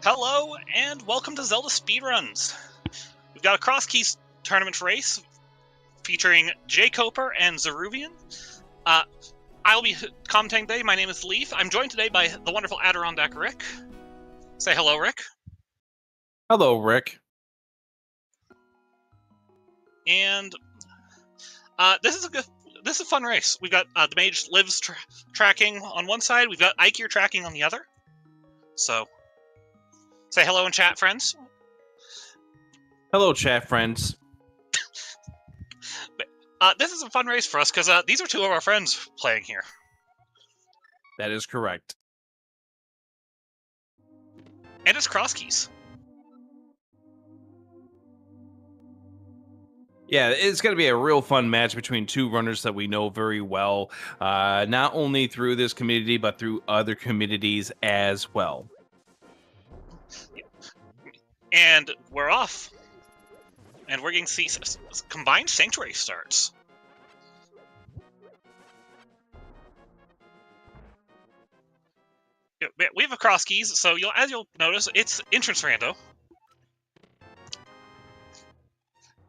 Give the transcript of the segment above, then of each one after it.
Hello, and welcome to Zelda Speedruns. We've got a Crosskeys tournament race featuring jkoper and Zaruvyen. I'll be commentating today. My name is Leaf. I'm joined today by the wonderful Adirondack Rick. Say hello, Rick. Hello, Rick. And this is a fun race. We've got the mage lives tracking on one side. We've got Ike tracking on the other. So, say hello in chat, friends. Hello, chat friends. This is a fun race for us because these are two of our friends playing here. That is correct. And it's Crosskeys. Yeah, it's going to be a real fun match between two runners that we know very well, not only through this community, but through other communities as well. And we're off. And we're getting to see combined sanctuary starts. We have a Crosskeys, so as you'll notice, it's entrance rando.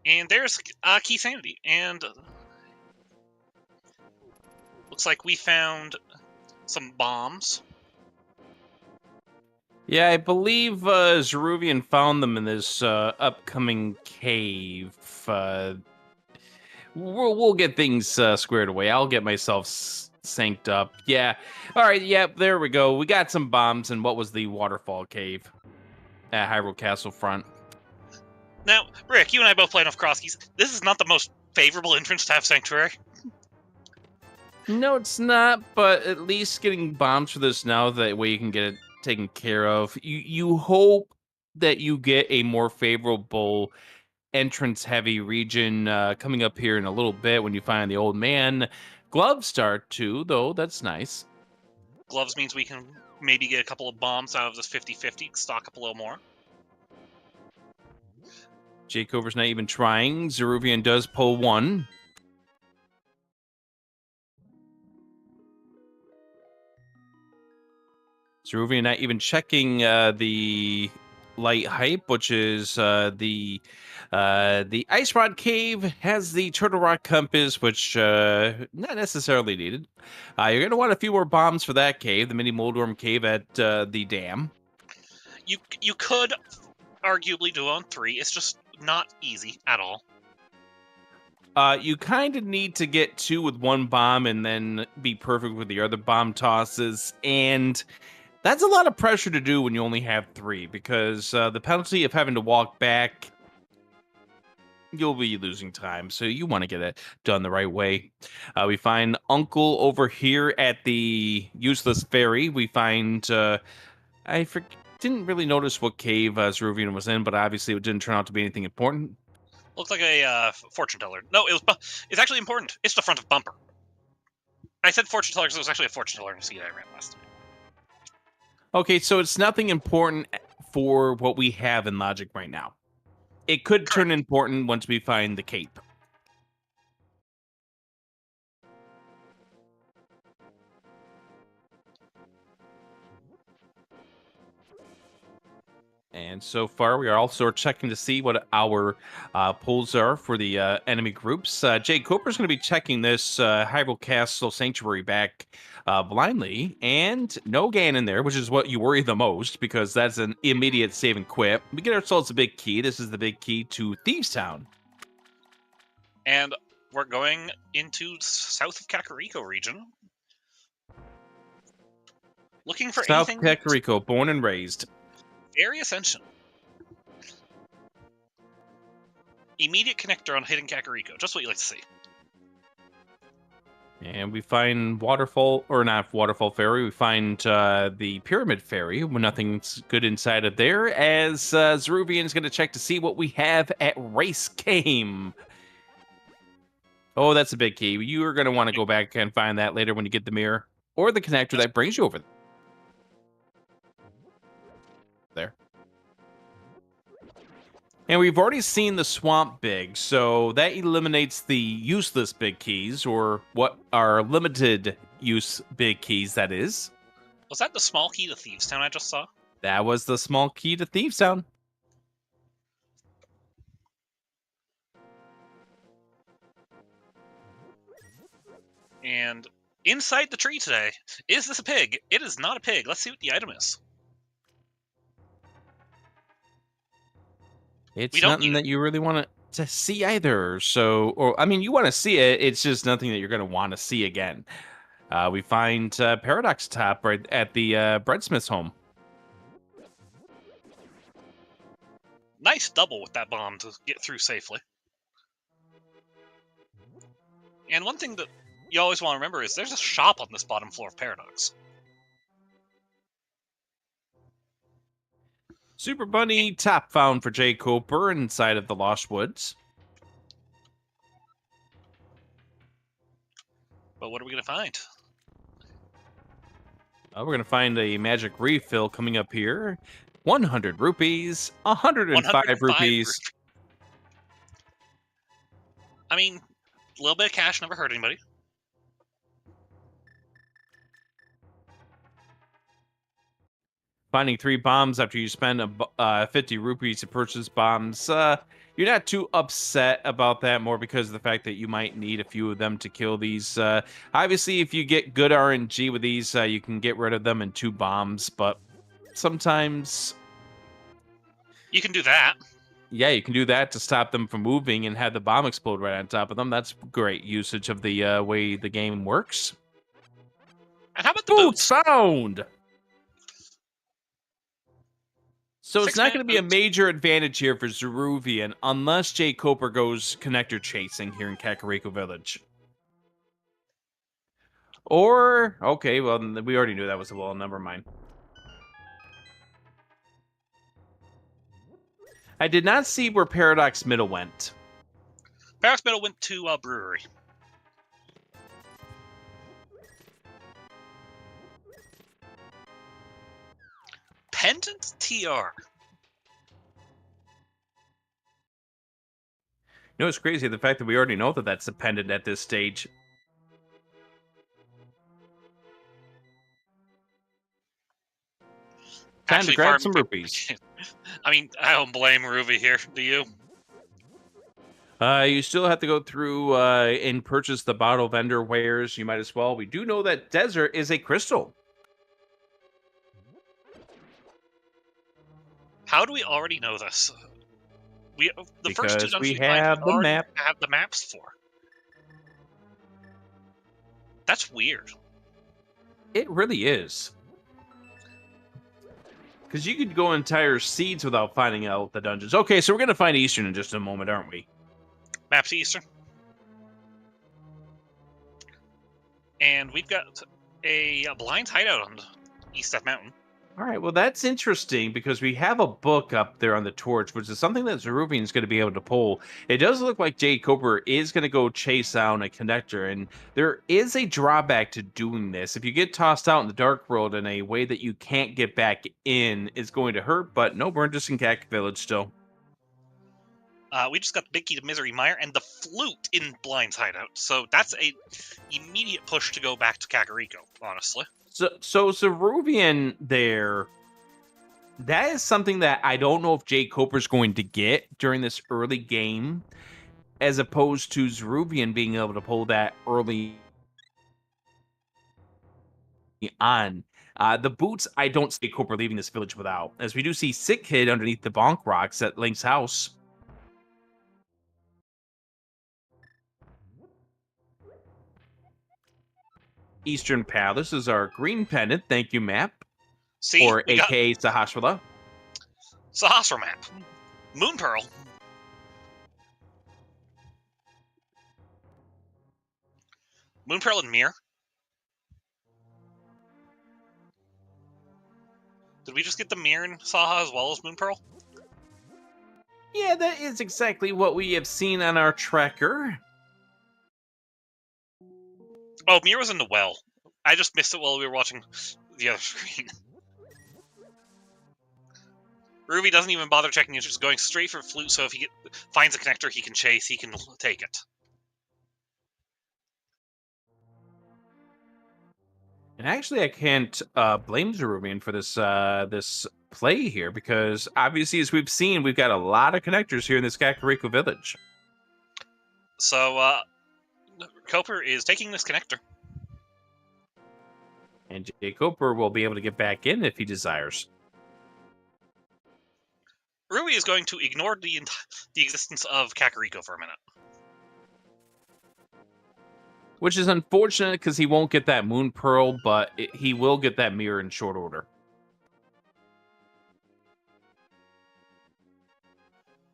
And there's Key Sanity, and looks like we found some bombs. Yeah, I believe Zaruvyen found them in this upcoming cave. We'll get things squared away. I'll get myself synced up. Yeah. All right. Yep. There we go. We got some bombs in what was the waterfall cave at Hyrule Castle front. Now, Rick, you and I both played off Crosskeys. This is not the most favorable entrance to have Sanctuary. No, it's not. But at least getting bombs for this now, that way you can get it taken care of. You hope that you get a more favorable entrance-heavy region coming up here in a little bit when you find the old man. Gloves start too, though. That's nice. Gloves means we can maybe get a couple of bombs out of this 50-50, stock up a little more. jkoper's not even trying. Zaruvyen does pull one. Zaruvyen not even checking the light hype, which is the Ice Rod Cave has the Turtle Rock Compass, which not necessarily needed. You're going to want a few more bombs for that cave, the Mini Moldworm Cave at the dam. You could arguably do it on 3. It's just not easy at all. You kind of need to get 2 with 1 bomb and then be perfect with the other bomb tosses, and that's a lot of pressure to do when you only have 3, because the penalty of having to walk back, you'll be losing time, so you want to get it done the right way. We find Uncle over here at the useless ferry. We find, didn't really notice what cave Zaruvyen was in, but obviously it didn't turn out to be anything important. Looks like a fortune teller. No, it's actually important. It's the front of Bumper. I said fortune teller because it was actually a fortune teller in the seed I ran last time. Okay, so it's nothing important for what we have in Logic right now. It could turn important once we find the cape. And so far, we are also checking to see what our polls are for the enemy groups. jkoper's going to be checking this Hyrule Castle Sanctuary back blindly, and no Ganon there, which is what you worry the most, because that's an immediate save and quit. We get ourselves a big key. This is the big key to Thieves Town. And we're going into south of Kakariko region. Looking for South anything... Kakariko, born and raised. Fairy Ascension. Immediate connector on Hidden Kakariko. Just what you like to see. And we find Waterfall, or not Waterfall Ferry, we find the Pyramid Ferry, when nothing's good inside of there, as Zaruvyen's going to check to see what we have at Race Game. Oh, that's a big key. You are going to want to go back and find that later when you get the mirror, or the connector that brings you over there. And we've already seen the Swamp Big, so that eliminates the useless big keys, or what are limited use big keys, that is. Was that the small key to Thieves Town I just saw? That was the small key to Thief Sound. And inside the tree today, is this a pig? It is not a pig. Let's see what the item is. It's nothing that you really want to see either. So, or I mean, you want to see it. It's just nothing that you're going to want to see again. We find Paradox Top right at the breadsmith's home. Nice double with that bomb to get through safely. And one thing that you always want to remember is there's a shop on this bottom floor of Paradox. Super Bunny top found for jkoper inside of the Lost Woods. But what are we going to find? We're going to find a magic refill coming up here. 100 rupees, 105 rupees. I mean, a little bit of cash never hurt anybody. Finding 3 bombs after you spend 50 rupees to purchase bombs. You're not too upset about that, more because of the fact that you might need a few of them to kill these. Obviously, if you get good RNG with these, you can get rid of them in 2 bombs, but sometimes... You can do that. Yeah, you can do that to stop them from moving and have the bomb explode right on top of them. That's great usage of the way the game works. And how about the boots? Found! So it's not going to be a major advantage here for Zaruvyen unless jkoper goes connector chasing here in Kakariko Village. Or, okay, well, we already knew that was a wall. Never mind. I did not see where Paradox Middle went. Paradox Middle went to Brewery. Pendant TR. You know, it's crazy, the fact that we already know that that's a pendant at this stage. Time to grab some rupees. I mean, I don't blame Ruby here, do you? You still have to go through and purchase the bottle vendor wares. You might as well. We do know that Desert is a crystal. How do we already know this? The first 2 dungeons we have the map. Have the maps for. That's weird. It really is. Because you could go entire seeds without finding out the dungeons. Okay, so we're going to find Eastern in just a moment, aren't we? Map to Eastern. And we've got a blind hideout on the East of Mountain. All right, well, that's interesting because we have a book up there on the torch, which is something that Zaruvyen is going to be able to pull. It does look like jkoper is going to go chase down a connector, and there is a drawback to doing this. If you get tossed out in the Dark World in a way that you can't get back in, it's going to hurt, but no, we're just in Kak Village still. We just got the big key to Misery Mire and the flute in Blind's hideout, so that's a immediate push to go back to Kakariko, honestly. So Zaruvyen there, that is something that I don't know if jkoper's going to get during this early game, as opposed to Zaruvyen being able to pull that early on. The boots, I don't see jkoper leaving this village without, as we do see Sick Kid underneath the bonk rocks at Link's house. Eastern Palace is our green pendant. Thank you, map. See, or aka Sahasrara. Sahasrara map. Moon Pearl. Moon Pearl and Mirror. Did we just get the Mirror and Saha as well as Moon Pearl? Yeah, that is exactly what we have seen on our tracker. Oh, Mir was in the well. I just missed it while we were watching the other screen. Ruby doesn't even bother checking, he's just going straight for flute, so if he finds a connector he can chase, he can take it. And actually, I can't blame Zaruvyen for this play here because obviously, as we've seen, we've got a lot of connectors here in this Kakariko village. So, jkoper is taking this connector. And jkoper will be able to get back in if he desires. Rui is going to ignore the existence of Kakariko for a minute. Which is unfortunate because he won't get that Moon Pearl, but he will get that mirror in short order.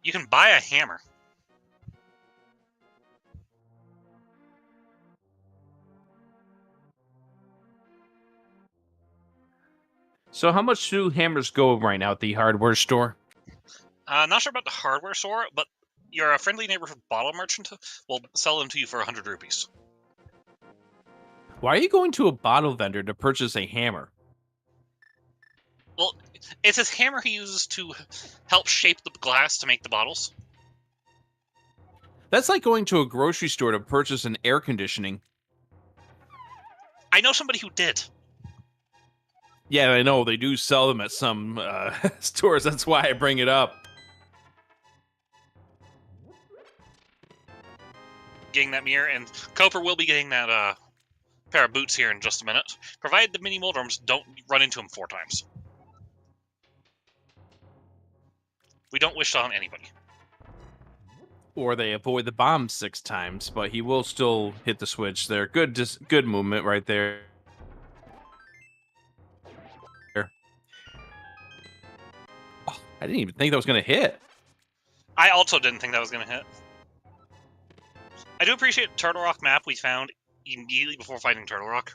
You can buy a hammer. So how much do hammers go right now at the hardware store? Not sure about the hardware store, but your friendly neighborhood bottle merchant will sell them to you for 100 rupees. Why are you going to a bottle vendor to purchase a hammer? Well, it's his hammer he uses to help shape the glass to make the bottles. That's like going to a grocery store to purchase an air conditioning. I know somebody who did. Yeah, I know. They do sell them at some stores. That's why I bring it up. Getting that mirror, and jkoper will be getting that pair of boots here in just a minute, provided the mini Moldrums don't run into him 4 times. We don't wish that on anybody. Or they avoid the bomb 6 times, but he will still hit the switch there. Good movement right there. Oh, I didn't even think that was going to hit. I also didn't think that was going to hit. I do appreciate Turtle Rock map we found immediately before fighting Turtle Rock.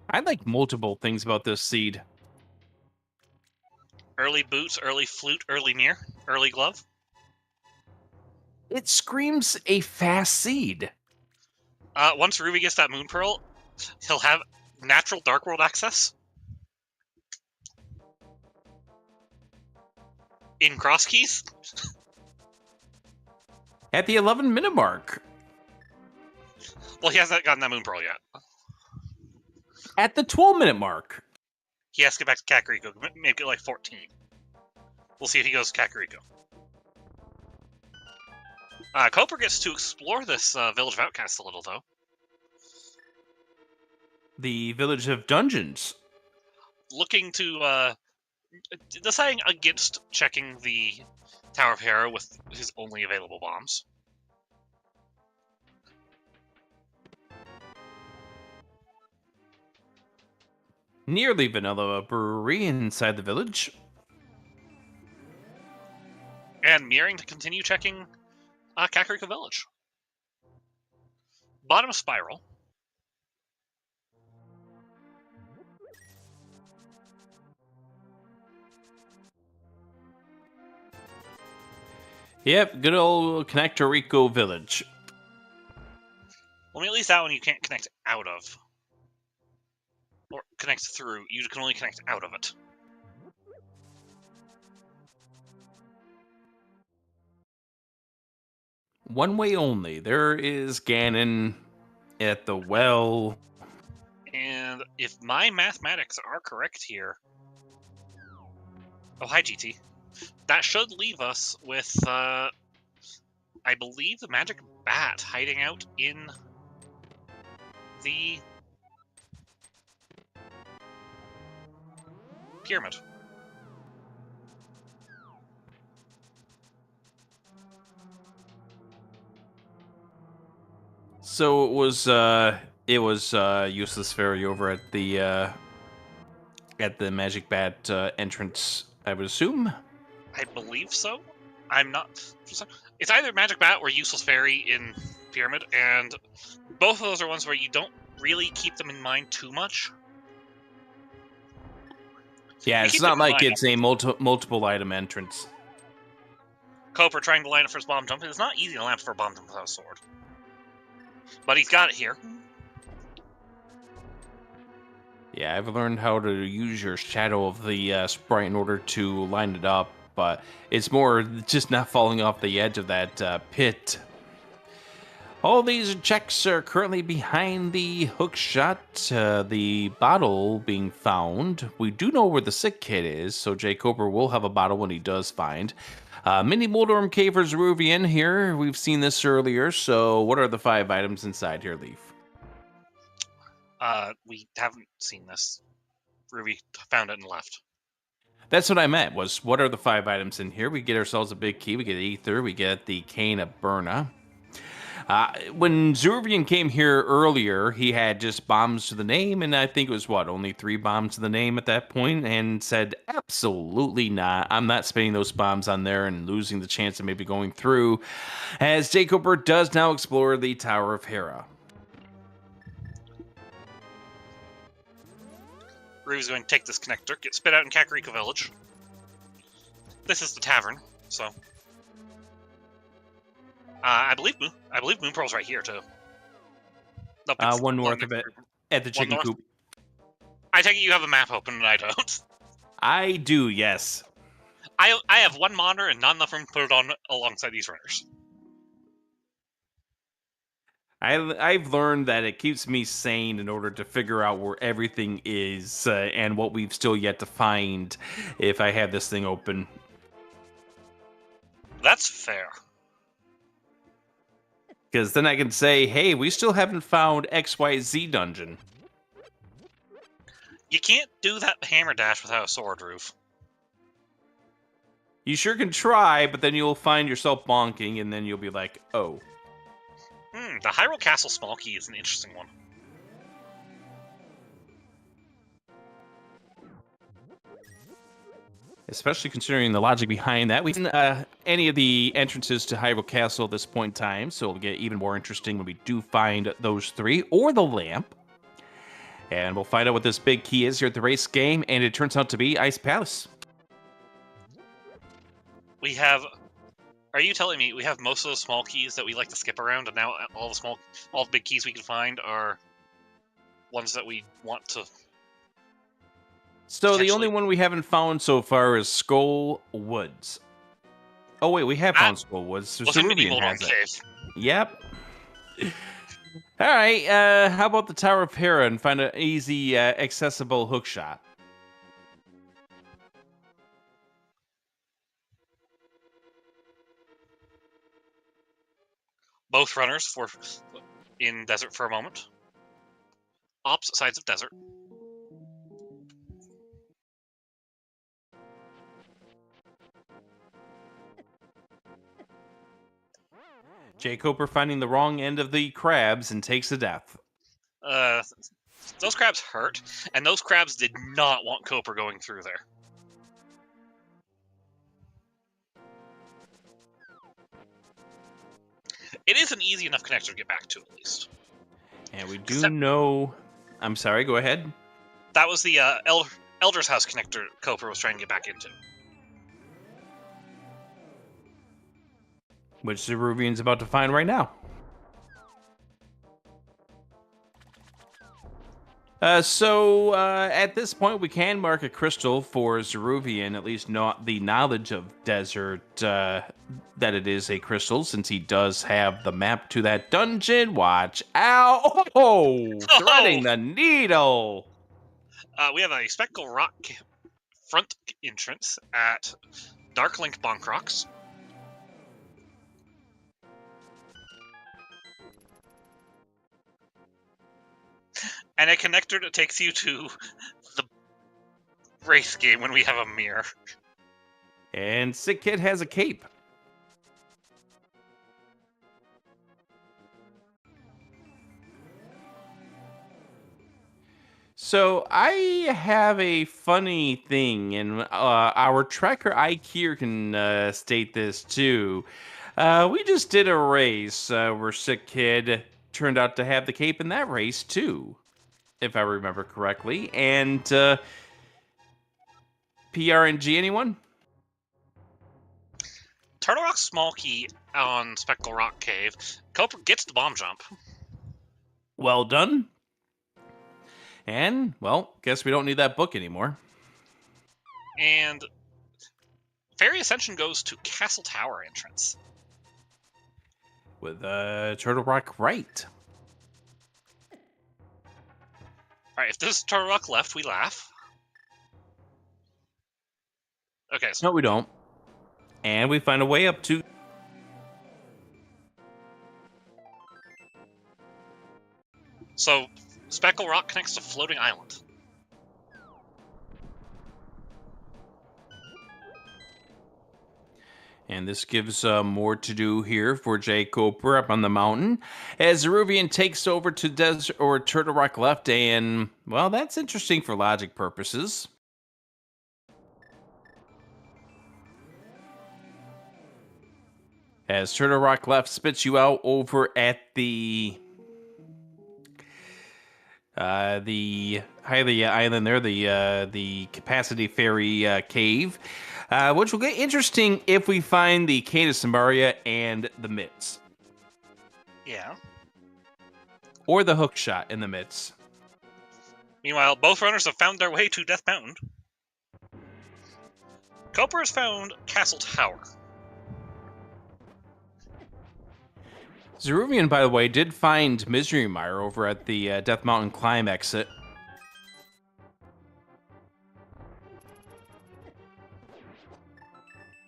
I like multiple things about this seed. Early boots, early flute, early mirror, early glove. It screams a fast seed. Once Ruby gets that Moon Pearl, he'll have natural Dark World access. In Crosskeys. At the 11-minute mark. Well, he hasn't gotten that Moon Pearl yet. At the 12-minute mark. He has to get back to Kakariko, maybe get like 14. We'll see if he goes to Kakariko. jkoper gets to explore this Village of Outcasts a little, though. The Village of Dungeons. Looking to, deciding against checking the Tower of Hera with his only available bombs. Nearly vanilla brewery inside the village. And mirroring to continue checking Kakariko Village. Bottom spiral. Yep, good old Connector Rico Village. Well, at least that one you can't connect out of. Or connect through. You can only connect out of it. One way only. There is Ganon at the well. And if my mathematics are correct here... Oh, hi, GT. That should leave us with, I believe, the magic bat hiding out in the pyramid. So it was useless fairy over at the magic bat entrance, I would assume. I believe so. I'm not... It's either magic bat or useless fairy in pyramid, and both of those are ones where you don't really keep them in mind too much. Yeah, it's not like it's a multiple item entrance. jkoper trying to line up for his bomb jump. It's not easy to line up for a bomb jump without a sword. But he's got it here. Yeah, I've learned how to use your shadow of the sprite in order to line it up, but it's more just not falling off the edge of that pit. All these checks are currently behind the hook shot, the bottle being found. We do know where the sick kid is, so jkoper will have a bottle when he does find. Mini Moldorm Cave for Zaruvyen here. We've seen this earlier, so what are the 5 items inside here, Leaf? We haven't seen this. Ruby found it and left. That's what I meant, was what are the 5 items in here? We get ourselves a big key, we get ether, we get the cane of Burna. When Zaruvyen came here earlier, he had just bombs to the name, and I think it was, only 3 bombs to the name at that point, and said, absolutely not. I'm not spending those bombs on there and losing the chance of maybe going through, as jkoper does now explore the Tower of Hera. Ruby's going to take this connector, get spit out in Kakariko Village. This is the tavern, so... I believe Moonpearl's right here, too. No, one north of it, at the chicken coop. I take it you have a map open and I don't. I do, yes. I have 1 monitor and not enough room to put it on alongside these runners. I've learned that it keeps me sane in order to figure out where everything is and what we've still yet to find if I have this thing open. That's fair. Because then I can say, hey, we still haven't found XYZ dungeon. You can't do that hammer dash without a sword, Roof. You sure can try, but then you'll find yourself bonking, and then you'll be like, oh. The Hyrule Castle small key is an interesting one. Especially considering the logic behind that. We've seen any of the entrances to Hyrule Castle at this point in time, so it'll get even more interesting when we do find those 3, or the lamp. And we'll find out what this big key is here at the race game, and it turns out to be Ice Palace. We have... Are you telling me we have most of the small keys that we like to skip around, and now all the big keys we can find are ones that we want to... So the only one we haven't found so far is Skull Woods. Oh wait, we have found Skull Woods. So Zaruvyen has it. Yep. All right. How about the Tower of Hera and find an easy, accessible hookshot? Both runners in desert for a moment. Opposite sides of desert. jkoper finding the wrong end of the crabs and takes a death. Those crabs hurt, and those crabs did not want Koper going through there. It is an easy enough connector to get back to, at least. And we do know... I'm sorry, go ahead. That was the Elder's House connector Koper was trying to get back into. Which Zaruvyen's about to find right now. So at this point, we can mark a crystal for Zaruvyen, at least not the knowledge of desert that it is a crystal, since he does have the map to that dungeon. Watch out! Oh, threading the needle! We have a Speckle Rock front entrance at Darklink Bonk Rocks. And a connector that takes you to the race game when we have a mirror. And Sick Kid has a cape. So I have a funny thing, and our tracker IQ can state this too. We just did a race where Sick Kid turned out to have the cape in that race too, if I remember correctly. And PRNG, anyone? Turtle Rock small key on Speckle Rock Cave. Koper gets the bomb jump. Well done. And, well, guess we don't need that book anymore. And Fairy Ascension goes to Castle Tower entrance. with Turtle Rock right. Alright, if this is Turtle Rock left, we laugh. Okay, so No, we don't. And we find a way up to... So, Speckle Rock connects to Floating Island. And this gives more to do here for jkoper up on the mountain. As Zaruvyen takes over to Turtle Rock left, and, well, that's interesting for logic purposes. As Turtle Rock left spits you out over at the Hylia Island there, the Capacity Ferry cave, which will get interesting if we find the Cane of Samaria and the Mitts. Yeah. Or the hook shot in the Mitts. Meanwhile, both runners have found their way to Death Mountain. Koper has found Castle Tower. Zaruvyen, by the way, did find Misery Mire over at the Death Mountain climb exit.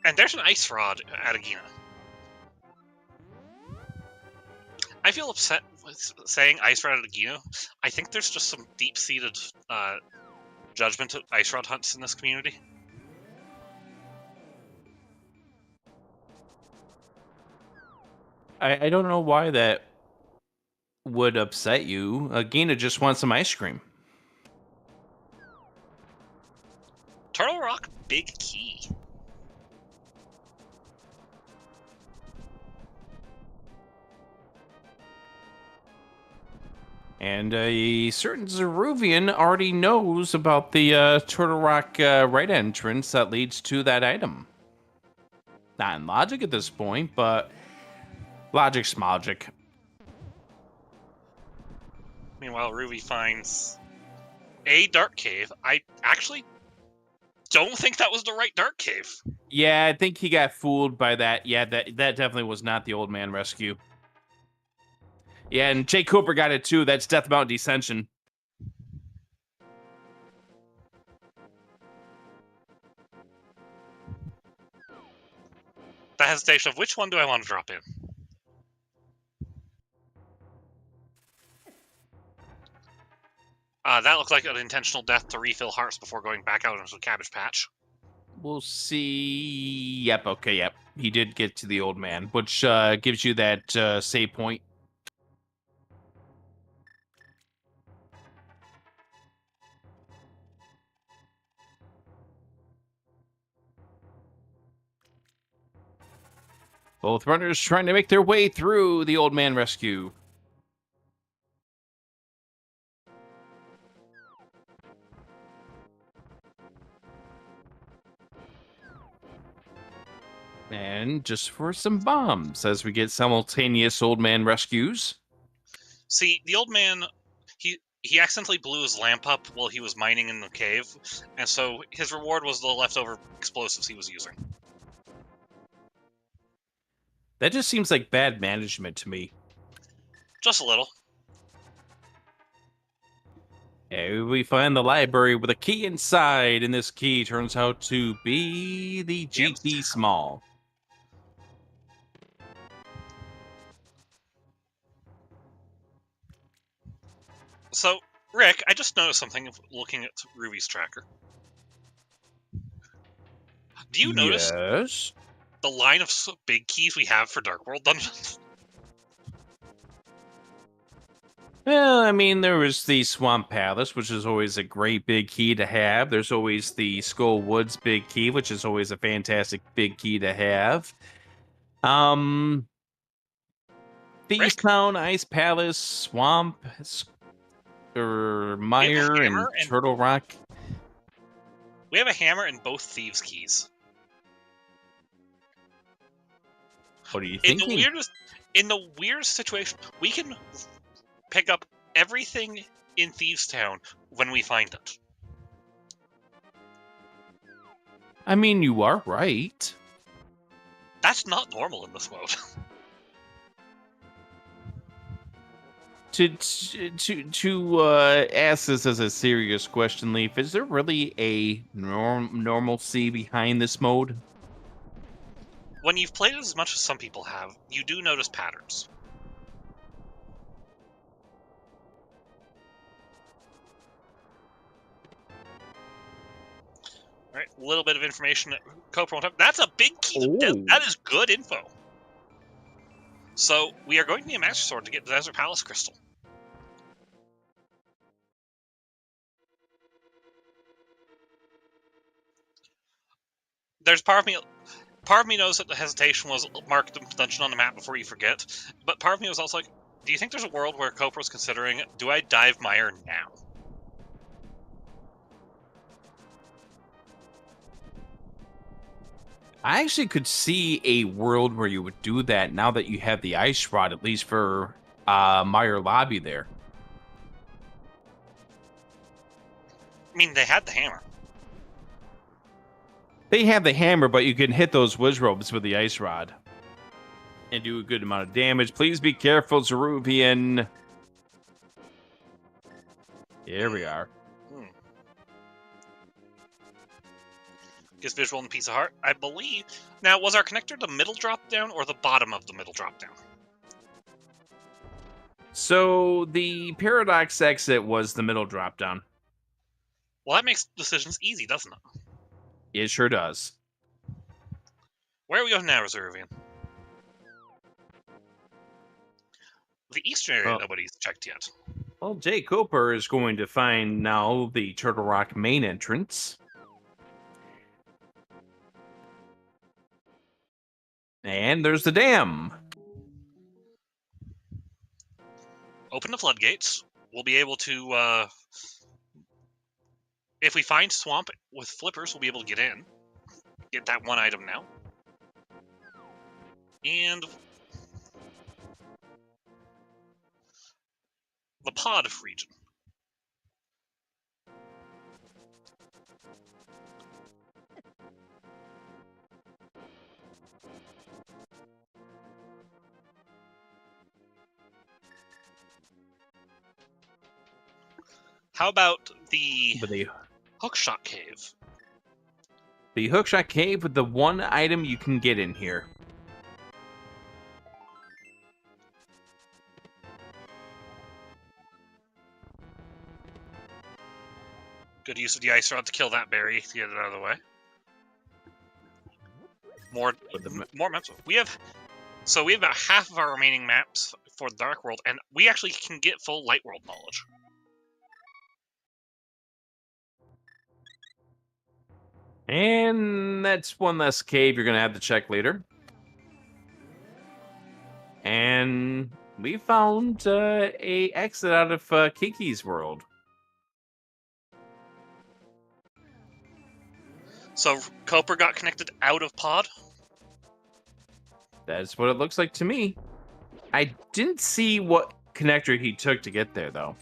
And there's an ice rod at Agina. I feel upset with saying ice rod at Agina. I think there's just some deep-seated judgment of ice rod hunts in this community. I don't know why that would upset you. Agina just wants some ice cream. Turtle Rock, Big Key. And a certain Zaruvyen already knows about the Turtle Rock right entrance that leads to that item. Not in logic at this point, but logic's magic. Meanwhile, Ruby finds a dark cave. I actually don't think that was the right dark cave. Yeah, I think he got fooled by that. Yeah, that definitely was not the old man rescue. Yeah, and jkoper got it too. That's Death Mountain Descension. The hesitation of which one do I want to drop in? That looked like an intentional death to refill hearts before going back out into the Cabbage Patch. We'll see. Yep, okay, yep. He did get to the old man, which gives you that save point. Both runners trying to make their way through the old man rescue. And just for some bombs as we get simultaneous old man rescues. See, the old man, he accidentally blew his lamp up while he was mining in the cave, and so his reward was the leftover explosives he was using. That just seems like bad management to me. Just a little. And we find the library with a key inside, and this key turns out to be the G key small. So, Rick, I just noticed something looking at Ruby's tracker. Do you notice the line of big keys we have for Dark World dungeons? Well, I mean, there was the Swamp Palace, which is always a great big key to have. There's always the Skull Woods big key, which is always a fantastic big key to have. Thieves Town, Ice Palace, Swamp, or Mire, and Turtle Rock. We have a hammer and both Thieves' keys. What are you thinking? In the weirdest situation, we can pick up everything in Thieves Town when we find it. I mean, you are right. That's not normal in this mode. ask this as a serious question, Leaf, is there really a normalcy behind this mode? When you've played it as much as some people have, you do notice patterns. All right, a little bit of information that Copper won't have. That's a big key. That is good info. So we are going to need a Master Sword to get the Desert Palace Crystal. There's part of me knows that the hesitation was mark the dungeon on the map before you forget, but part of me was also like, do you think there's a world where Copper was considering, do I dive mire now? I actually could see a world where you would do that now that you have the ice rod, at least for Meyer Lobby there. I mean, they had the hammer. They have the hammer, but you can hit those Wizrobes with the ice rod and do a good amount of damage. Please be careful, Zaruvyen. Here we are. Gives visual and piece of heart, I believe. Now, was our connector the middle drop down or the bottom of the middle drop down? So the Paradox exit was the middle drop down. Well, that makes decisions easy, doesn't it? It sure does. Where are we going now, Zaruvyen? The eastern area nobody's checked yet. Well, jkoper is going to find now the Turtle Rock main entrance. And there's the dam. Open the floodgates. We'll be able to, if we find swamp with flippers, we'll be able to get in. Get that one item now. And the pod region. How about the Hookshot Cave? The Hookshot Cave with the one item you can get in here. Good use of the ice rod to kill that berry to get it out of the way. More maps. We have about half of our remaining maps for the Dark World, and we actually can get full Light World knowledge. And that's one less cave you're going to have to check later. And we found a exit out of Kiki's world. So Copper got connected out of pod? That's what it looks like to me. I didn't see what connector he took to get there, though.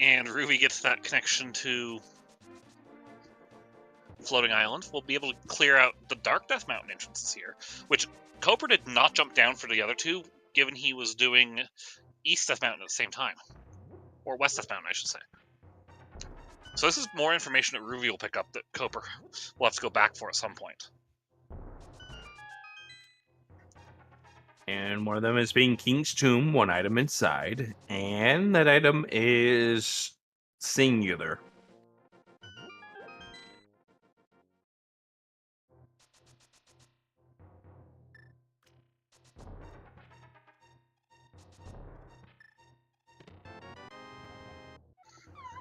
And Ruby gets that connection to Floating Island. We'll be able to clear out the Dark Death Mountain entrances here, which Copper did not jump down for the other two, given he was doing East Death Mountain at the same time. Or West Death Mountain, I should say. So this is more information that Ruby will pick up that Copper will have to go back for at some point. And one of them is being King's Tomb, one item inside. And that item is singular.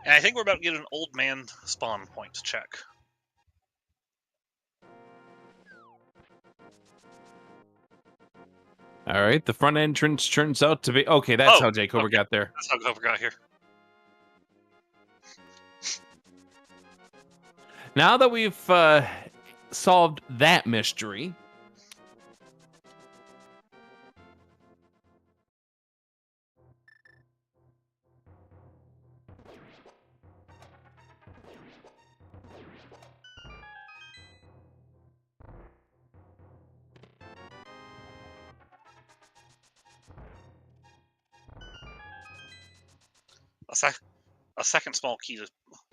And I think we're about to get an old man spawn point to check. All right, the front entrance turns out to be... Okay, that's how jkoper got there. That's how Koper got here. Now that we've solved that mystery... A second small key to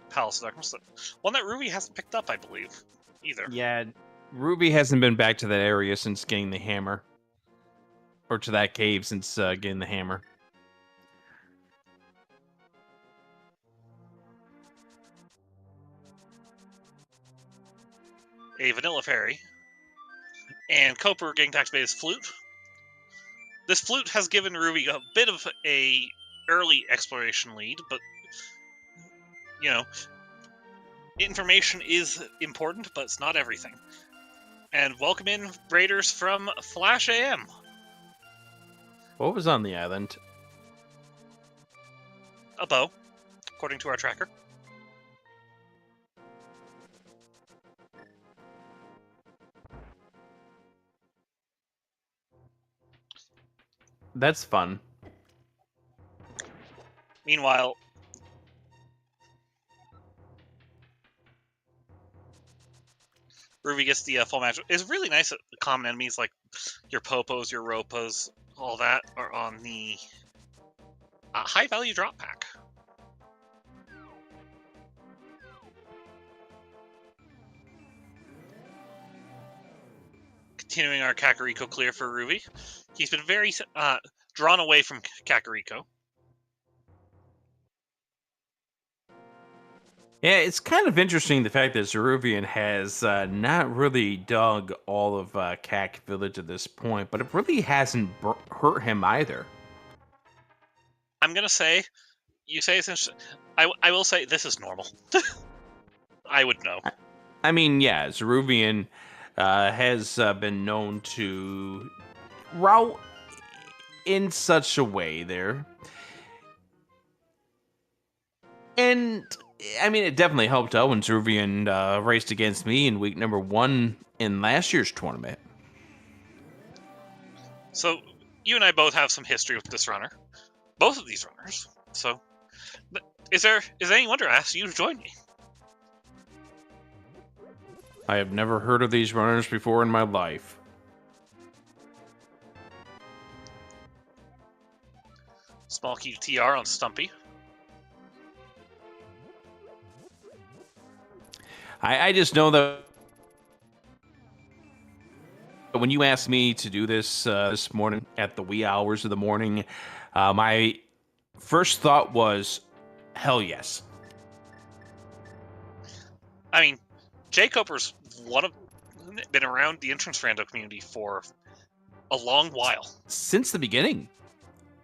Palace of Darkness. One that Ruby hasn't picked up, I believe, either. Yeah, Ruby hasn't been back to that area since getting the hammer. Or to that cave since getting the hammer. A vanilla fairy. And Koper getting to activate his flute. This flute has given Ruby a bit of a early exploration lead, but you know, information is important, but it's not everything. And welcome in raiders from Flash AM. What was on the island? A bow, according to our tracker. That's fun. Meanwhile, Ruby gets the full match. It's really nice that the common enemies like your Popos, your Ropos, all that are on the high value drop pack. Continuing our Kakariko clear for Ruby. He's been very drawn away from Kakariko. Yeah, it's kind of interesting the fact that Zaruvyen has not really dug all of Kak Village at this point, but it really hasn't hurt him either. I'm going to say, you say it's interesting. I will say this is normal. I would know. I mean, yeah, Zaruvyen has been known to route in such a way there. And... I mean, it definitely helped out when Zaruvyen raced against me in week number 1 in last year's tournament. So, you and I both have some history with this runner. Both of these runners. So, is any wonder I asked you to join me? I have never heard of these runners before in my life. Small key to TR on Stumpy. I just know that when you asked me to do this this morning at the wee hours of the morning, my first thought was, hell yes. I mean, jkoper's been around the entrance rando community for a long while. Since the beginning.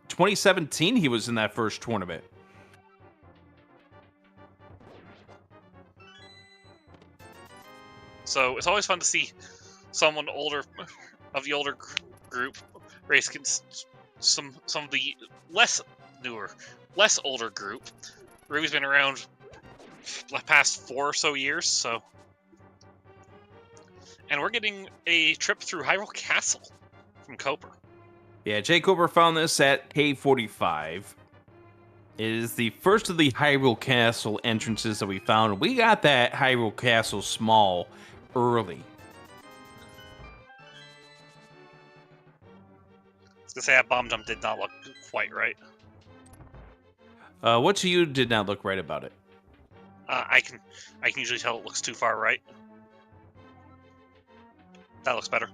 2017, he was in that first tournament. So it's always fun to see someone older of the older group race against some of the less older group. Ruby's been around the past 4 or so years, so. And we're getting a trip through Hyrule Castle from Koper. Yeah, jkoper found this at K45. It is the first of the Hyrule Castle entrances that we found. We got that Hyrule Castle small early. I was gonna say that bomb jump did not look quite right. What to you did not look right about it? I can usually tell it looks too far right. That looks better.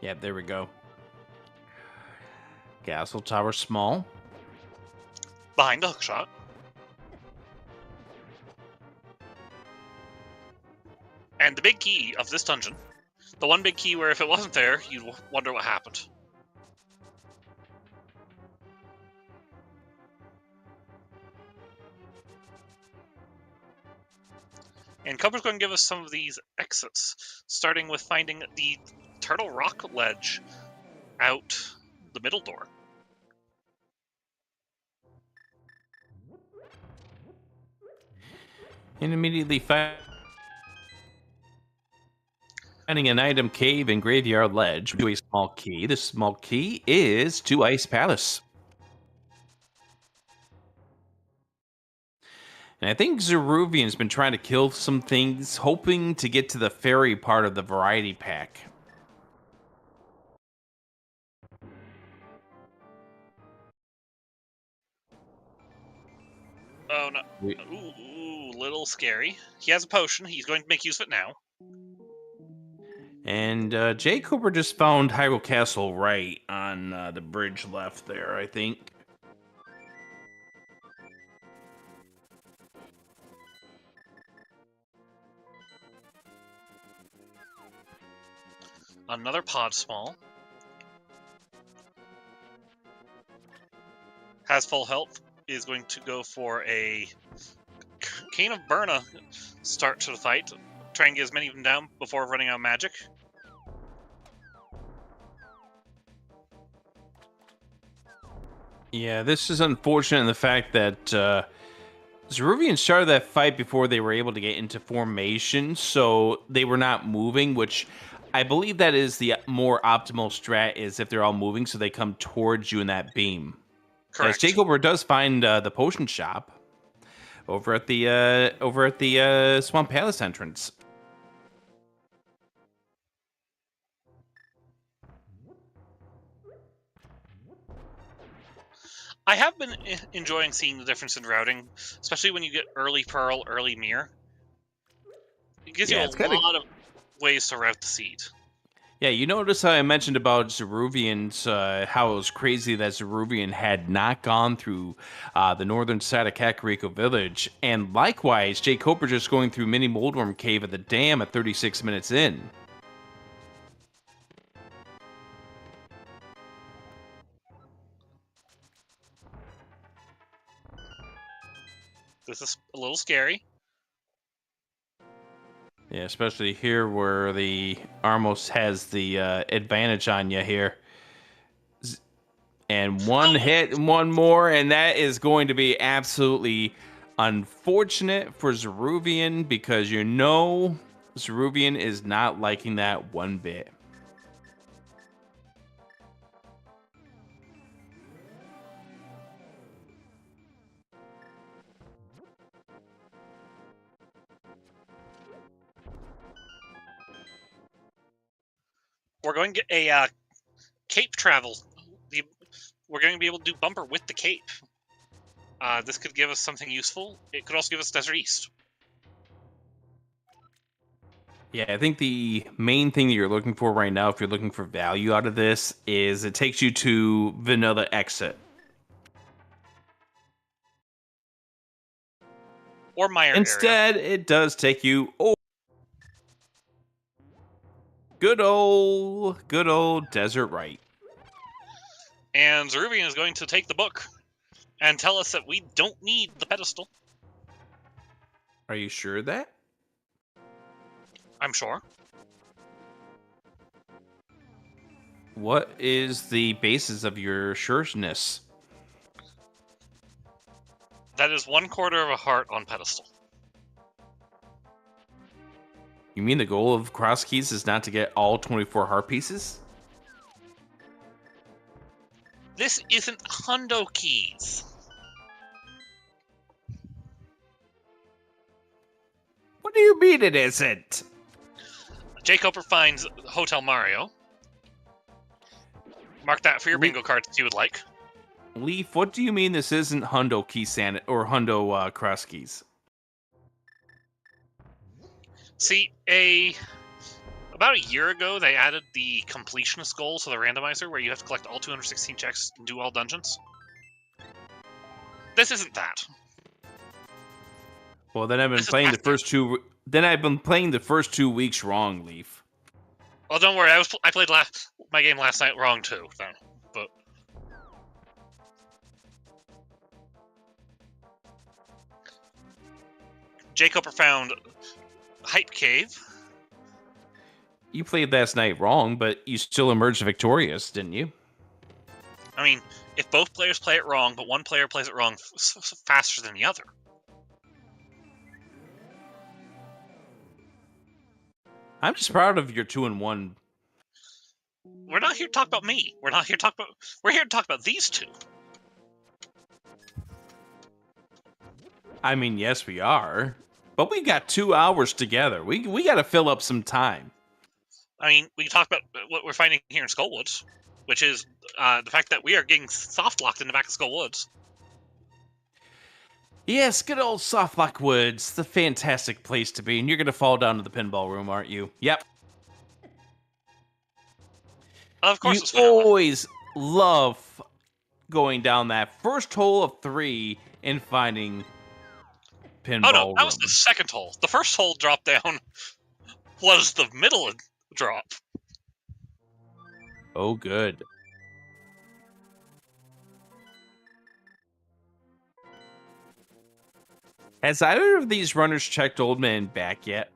Yeah, there we go. Castle tower small. Behind the hookshot. And the big key of this dungeon, the one big key where if it wasn't there, you'd wonder what happened. And Koper's going to give us some of these exits, starting with finding the turtle rock ledge out the middle door. And immediately finding an item cave and graveyard ledge to a small key. The small key is to Ice Palace. And I think Zaruvyen's been trying to kill some things, hoping to get to the fairy part of the variety pack. Oh no. Ooh, little scary. He has a potion. He's going to make use of it now. And jkoper just found Hyrule Castle right on the bridge left there, I think. Another pod small. Has full health. Is going to go for a Cane of Burna start to the fight. Try and get as many of them down before running out of magic. Yeah, this is unfortunate in the fact that Zaruvyen started that fight before they were able to get into formation, so they were not moving, which I believe that is the more optimal strat, is if they're all moving so they come towards you in that beam. Correct. As jkoper does find the potion shop over at the Swamp Palace entrance. I have been enjoying seeing the difference in routing, especially when you get early Pearl, early Mirror. It gives you a lot of ways to route the seed. Yeah, you notice how I mentioned about Zaruvyen's, how it was crazy that Zaruvyen had not gone through the northern side of Kakariko Village, and likewise, jkoper just going through Mini Moldworm Cave at the dam at 36 minutes in. This is a little scary. Yeah, especially here where the Armos has the advantage on you here. And one hit, one more, and that is going to be absolutely unfortunate for Zaruvyen, because you know Zaruvyen is not liking that one bit. We're going to get a cape travel. We're going to be able to do bumper with the cape. This could give us something useful. It could also give us Desert East. Yeah, I think the main thing that you're looking for right now, if you're looking for value out of this, is it takes you to Vanilla Exit. Or Meyer Instead, area. it does take you good old Desert Right. And Zaruvyen is going to take the book and tell us that we don't need the pedestal. Are you sure of that? I'm sure. What is the basis of your sureness? That is 1/4 of a heart on pedestal. You mean the goal of Crosskeys is not to get all 24 heart pieces? This isn't Hundo Keys. What do you mean it isn't? jkoper finds Hotel Mario. Mark that for your bingo cards if you would like. Leaf, what do you mean this isn't Hundo Key or Hundo Crosskeys? See, about a year ago, they added the completionist goal to the randomizer, where you have to collect all 216 checks and do all dungeons. This isn't that. Well, then I've been playing the first two. Then I've been playing the first 2 weeks wrong, Leaf. Well, don't worry. I played my game last night wrong too. But jkoper found Hype Cave. You played last night wrong, but you still emerged victorious, didn't you? I mean, if both players play it wrong, but one player plays it wrong faster than the other. I'm just proud of your 2-1. We're not here to talk about me. We're here to talk about these two. I mean, yes, we are. But we got 2 hours together. We got to fill up some time. I mean, we can talk about what we're finding here in Skullwoods, which is the fact that we are getting soft-locked in the back of Skullwoods. Yes, good old Softlock Woods. The fantastic place to be. And you're going to fall down to the pinball room, aren't you? Yep. Of course, you always love going down that first hole of 3 and finding pinball. Oh no, that was the second hole. The first hole drop down was the middle drop. Oh, good. Has either of these runners checked Old Man back yet?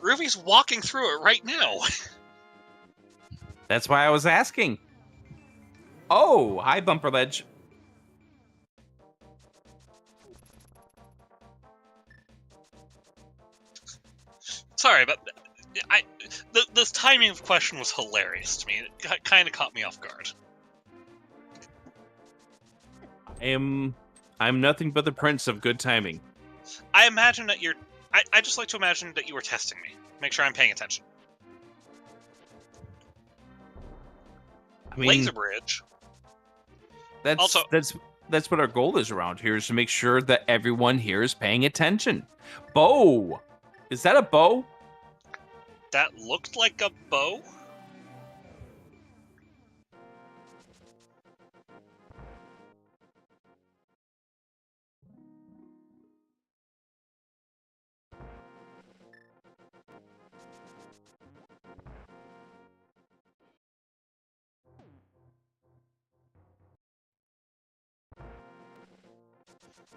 Ruby's walking through it right now. That's why I was asking. Oh, hi, Bumper Ledge. Sorry, but this timing of question was hilarious to me. It kind of caught me off guard. I'm nothing but the prince of good timing. I imagine that you're... I just like to imagine that you were testing me. Make sure I'm paying attention. I mean, Laser Bridge. That's what our goal is around here, is to make sure that everyone here is paying attention. Bow. Is that a bow? That looked like a bow.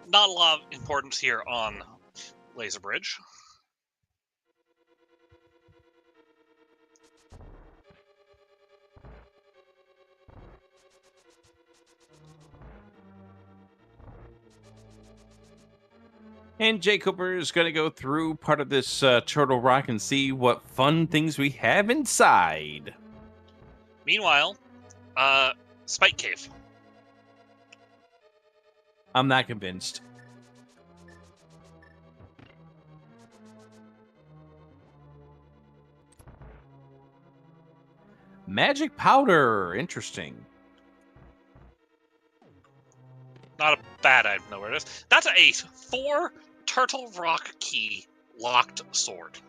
Not a lot of importance here on Laser Bridge. And jkoper is going to go through part of this Turtle Rock and see what fun things we have inside. Meanwhile, Spike Cave. I'm not convinced. Magic powder. Interesting. Not a bad item, know where it is. That's a 4 Turtle Rock key locked sword.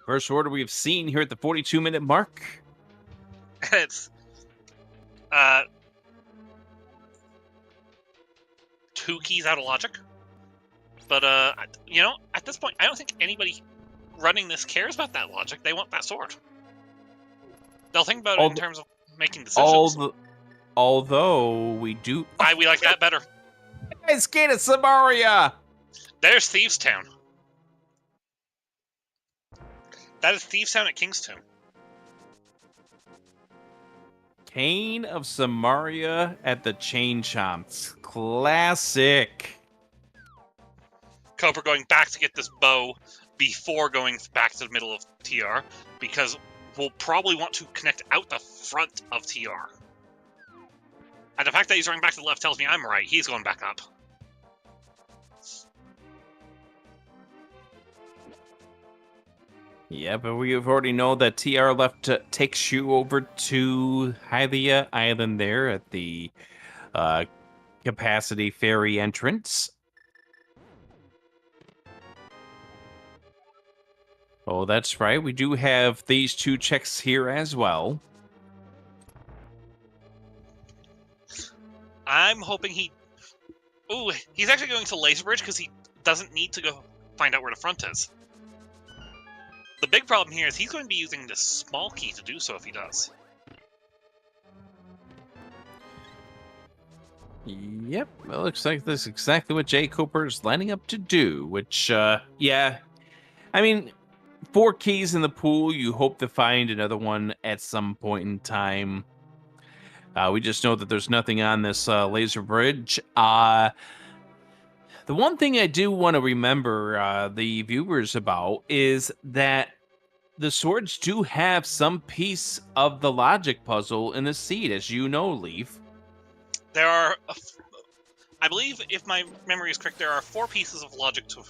First order we've seen here at the 42-minute mark. It's 2 keys out of logic. But you know, at this point, I don't think anybody running this cares about that logic. They want that sword. They'll think about it in terms of making decisions. Although we do... We like that better. It's Gate of Samaria! There's Thieves Town. That is Thieves Town at Kingstown. Cane of Samaria at the Chain Chomps. Classic. Coper going back to get this bow before going back to the middle of TR, because we'll probably want to connect out the front of TR. And the fact that he's running back to the left tells me I'm right. He's going back up. Yeah, but we've already know that TR left takes you over to Hylia Island there at the capacity ferry entrance. Oh, that's right. We do have these 2 checks here as well. I'm hoping he... Ooh, he's actually going to Laser Bridge because he doesn't need to go find out where the front is. The big problem here is he's going to be using this small key to do so if he does. Yep, it looks like this is exactly what jkoper is lining up to do, which, yeah. I mean, 4 keys in the pool, you hope to find another one at some point in time. We just know that there's nothing on this laser bridge. The one thing I do want to remember the viewers about is that the swords do have some piece of the logic puzzle in the seed, as you know, Leaf. There are, I believe, if my memory is correct, there are 4 pieces of logic to...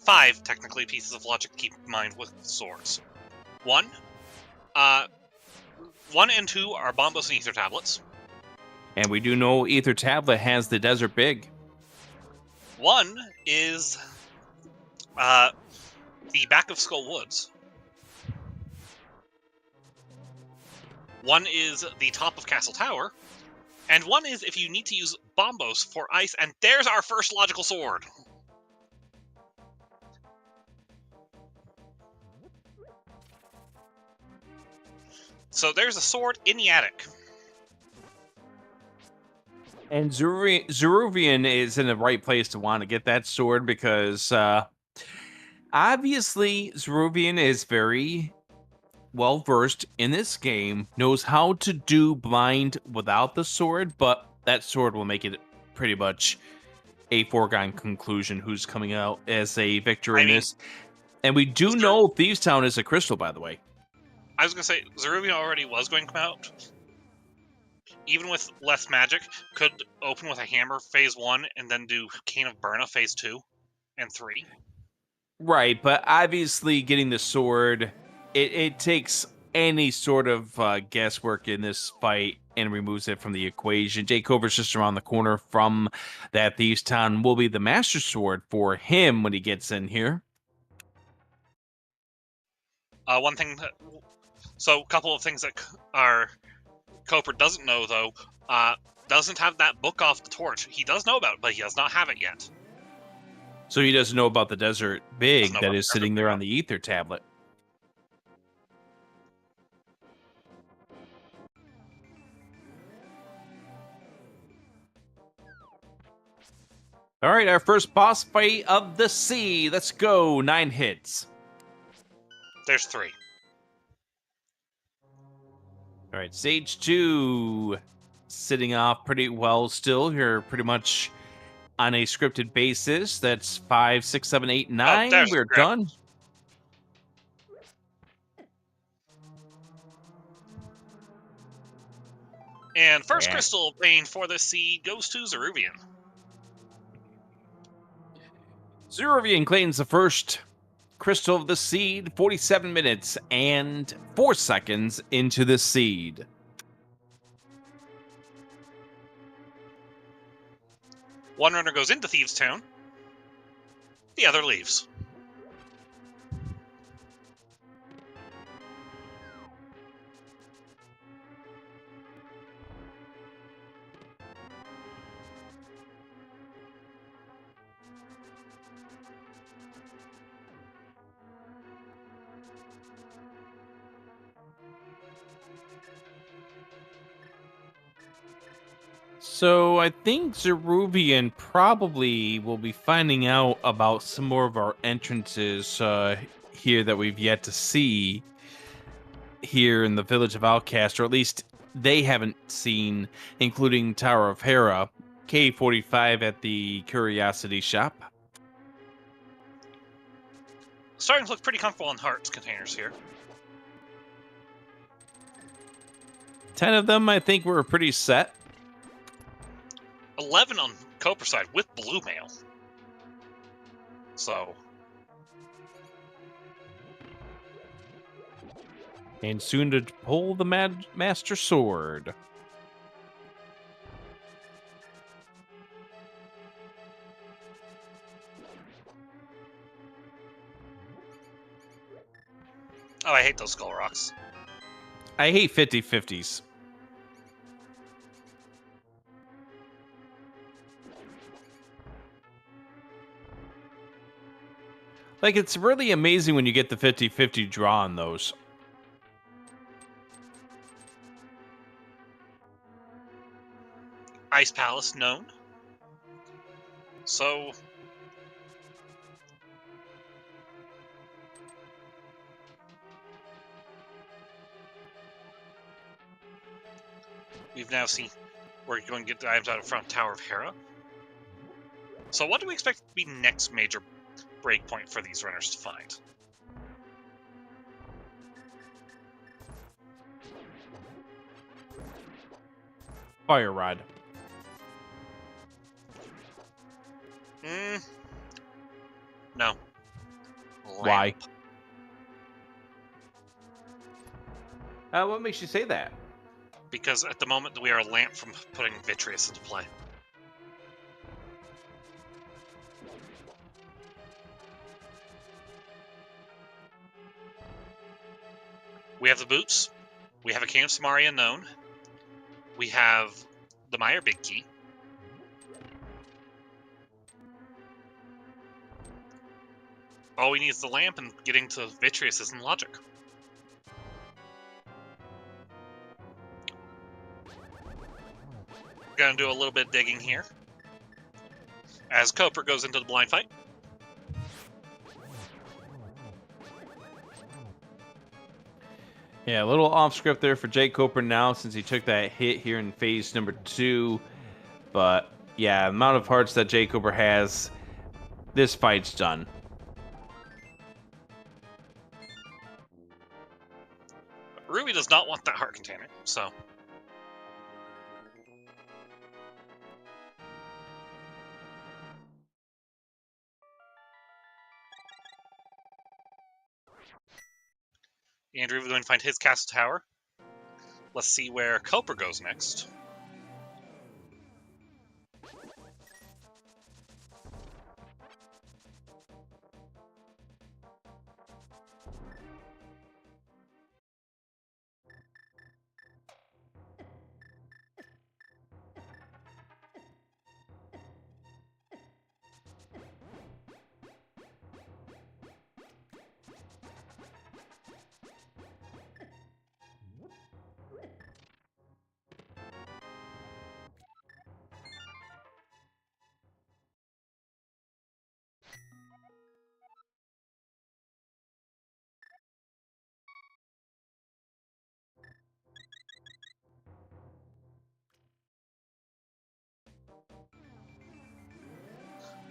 5, technically, pieces of logic to keep in mind with swords. 1 and 2 are bombos and ether tablets. And we do know Ether Tablet has the Desert Big. 1 is the back of Skull Woods. 1 is the top of Castle Tower. And 1 is if you need to use bombos for ice, and there's our first logical sword. So there's a sword in the attic. And Zaruvyen is in the right place to want to get that sword because obviously Zaruvyen is very well versed in this game, knows how to do blind without the sword, but that sword will make it pretty much a foregone conclusion who's coming out as a victor in this. And we do know Thieves Town is a crystal, by the way. I was going to say, Zaruvyen already was going to come out. Even with less magic, could open with a hammer phase 1 and then do Cane of Burna phase 2 and 3. Right, but obviously getting the sword, it takes any sort of guesswork in this fight and removes it from the equation. jkoper's just around the corner from that Thieves Town, will be the Master Sword for him when he gets in here. One thing that... So, a couple of things that our Koper doesn't know, though. Doesn't have that book off the torch. He does know about it, but he does not have it yet. So he doesn't know about the Desert Big that is sitting there on the Ether Tablet. All right, our first boss fight of the sea. Let's go. 9 hits. There's 3. All right, Stage 2 sitting off pretty well still here, pretty much on a scripted basis. That's 5, 6, 7, 8, 9. We're done. And first crystal obtained for the seed goes to Zaruvyen. Zaruvyen claims the first crystal of the seed, 47 minutes and 4 seconds into the seed. One runner goes into Thieves Town. The other leaves. So I think Zaruvyen probably will be finding out about some more of our entrances here that we've yet to see here in the Village of Outcast, or at least they haven't seen, including Tower of Hera, K45 at the Curiosity Shop. Starting to look pretty comfortable on hearts containers here. 10 of them, I think, were pretty set. 11 on Koper side with blue mail. So. And soon to pull the Master Sword. Oh, I hate those skull rocks. I hate 50-50s. Like, it's really amazing when you get the 50-50 draw on those. Ice Palace known. So we've now seen we're going to get the items out of front Tower of Hera. So what do we expect to be next major breakpoint for these runners to find? Fire Rod. No. Why? What makes you say that? Because at the moment we are a lamp from putting Vitreous into play. We have the boots. We have a King of Samaria known. We have the Meyer Big Key. All we need is the lamp, and getting to Vitreous isn't logic. Gonna do a little bit of digging here. As jkoper goes into the blind fight. Yeah, a little off script there for jkoper now since he took that hit here in phase number 2. But yeah, the amount of hearts that jkoper has, this fight's done. Ruby does not want that heart container, so. Andrew is going to find his castle tower. Let's see where jkoper goes next.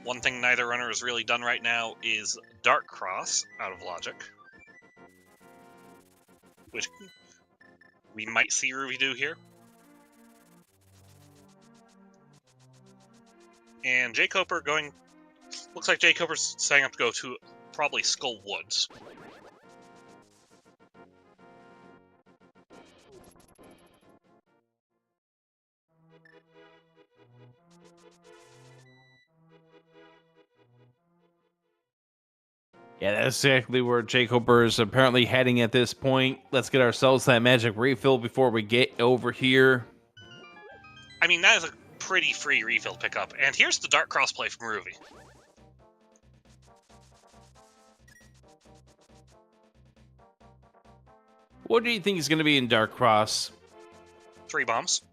One thing neither runner has really done right now is Dark Cross out of logic, which we might see Ruby do here. And jkoper going, looks like jkoper's setting up to go to probably Skull Woods. Yeah, that's exactly where jkoper is apparently heading at this point. Let's get ourselves that magic refill before we get over here. I mean, that is a pretty free refill pickup. And here's the Dark Cross play from Ruby. What do you think is going to be in Dark Cross? 3 bombs.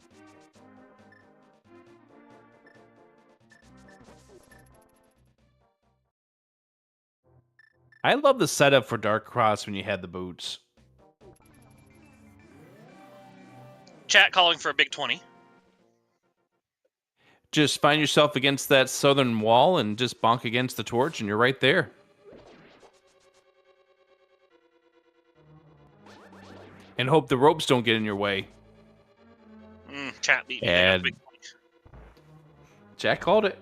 I love the setup for Dark Cross when you had the boots. Chat calling for a big 20. Just find yourself against that southern wall and just bonk against the torch and you're right there. And hope the ropes don't get in your way. Chat beat me. And Jack called it.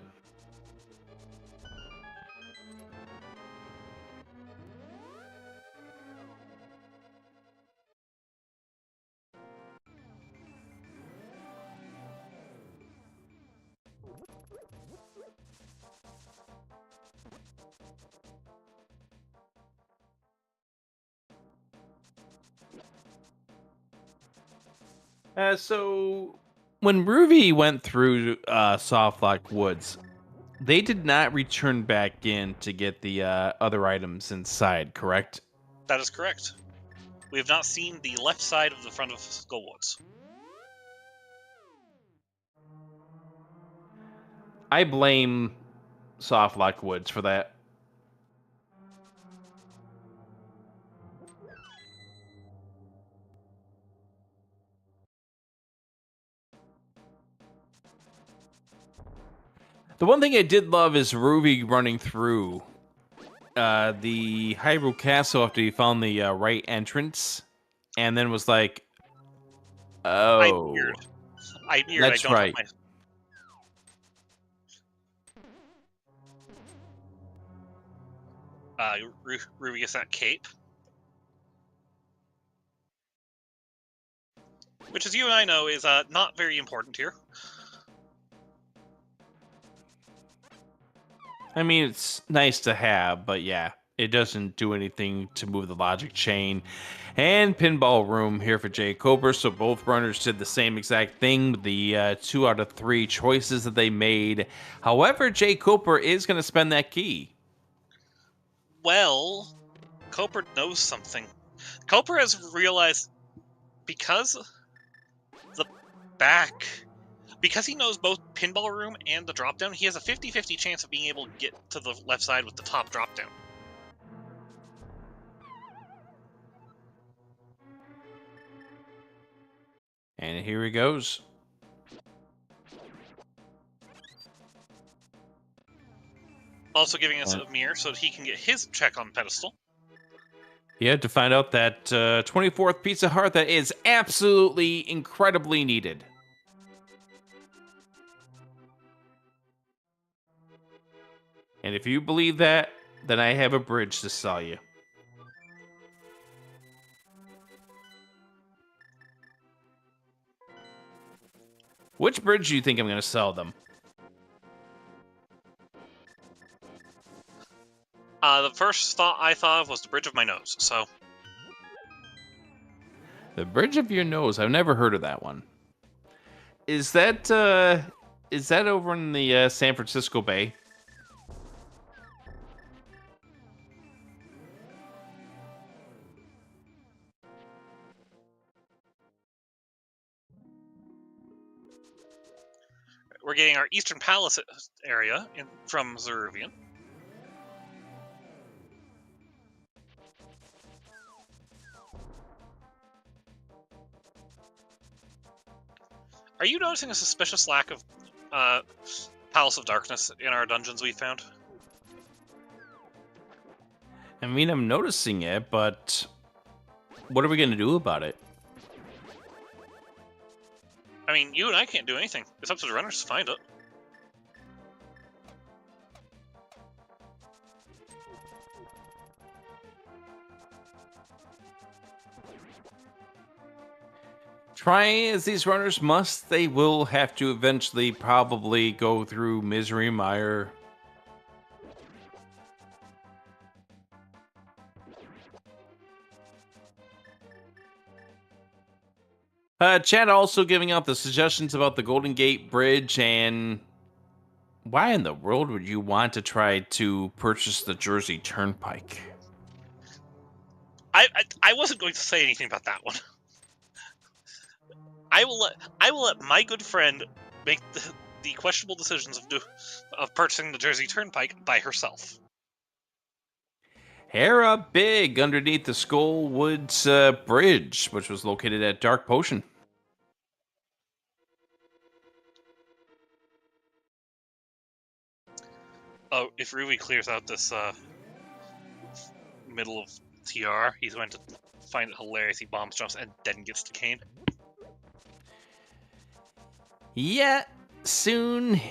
So when Ruby went through Softlock Woods, they did not return back in to get the other items inside, correct? That is correct. We have not seen the left side of the front of Skull Woods. I blame Soft Lock Woods for that. The one thing I did love is Ruby running through the Hyrule Castle after he found the right entrance, and then was like, I'm "Oh, weird. I'm weird. I that's don't right." have my... Ruby gets that cape. Which, as you and I know, is not very important here. I mean, it's nice to have, but yeah, it doesn't do anything to move the logic chain. And Pinball Room here for jkoper, so both runners did the same exact thing with the 2 out of 3 choices that they made. However, jkoper is going to spend that key. Well, Coper knows something. Coper has realized because the back... Because he knows both Pinball Room and the drop-down, he has a 50-50 chance of being able to get to the left side with the top drop-down. And here he goes. Also giving us a mirror so that he can get his check on pedestal. Yeah, to find out that 24th piece of heart that is absolutely incredibly needed. And if you believe that, then I have a bridge to sell you. Which bridge do you think I'm going to sell them? The first thought I thought of was the bridge of my nose, so... The bridge of your nose. I've never heard of that one. Is that over in the San Francisco Bay? We're getting our Eastern Palace area from Zaruvyen. Are you noticing a suspicious lack of Palace of Darkness in our dungeons we found? I mean, I'm noticing it, but what are we going to do about it? I mean, you and I can't do anything. It's up to the runners to find it. Try as these runners must, they will have to eventually probably go through Misery Mire. Chat also giving out the suggestions about the Golden Gate Bridge, and why in the world would you want to try to purchase the Jersey Turnpike? I wasn't going to say anything about that one. I will let my good friend make the questionable decisions of purchasing the Jersey Turnpike by herself. Hera Big underneath the Skullwoods Bridge, which was located at Dark Potion. Oh, if Ruby clears out this middle of TR, he's going to find it hilarious. He bombs jumps and then gets the cane. Yeah, soon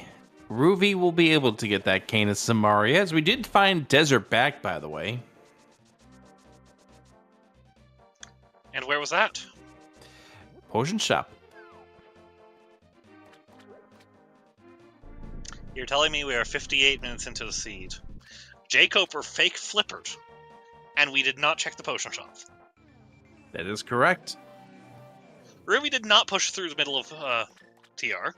Ruby will be able to get that cane of Samaria, as we did find Desert back, by the way. And where was that? Potion Shop. You're telling me we are 58 minutes into the siege. jkoper fake flippered, and we did not check the potion shop. That is correct. Ruby did not push through the middle of TR.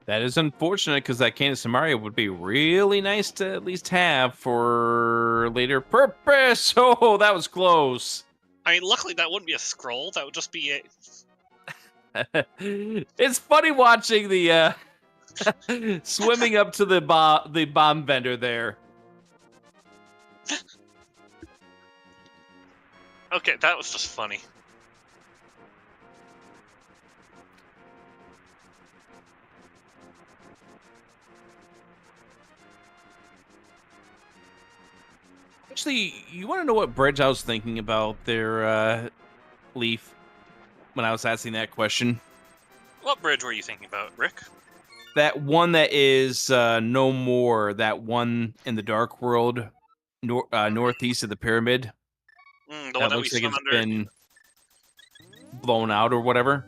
That is unfortunate, because that cane of Samaria would be really nice to at least have for later purpose. Oh, that was close. I mean, luckily that wouldn't be a scroll. That would just be a... It's funny watching the Swimming up to the bomb vendor there. Okay, that was just funny. Actually, you want to know what bridge I was thinking about there, Leaf, when I was asking that question? What bridge were you thinking about, Rick? That one that is no more. That one in the Dark World, northeast of the pyramid. The one That that we looks like swim it's under. been blown out or whatever.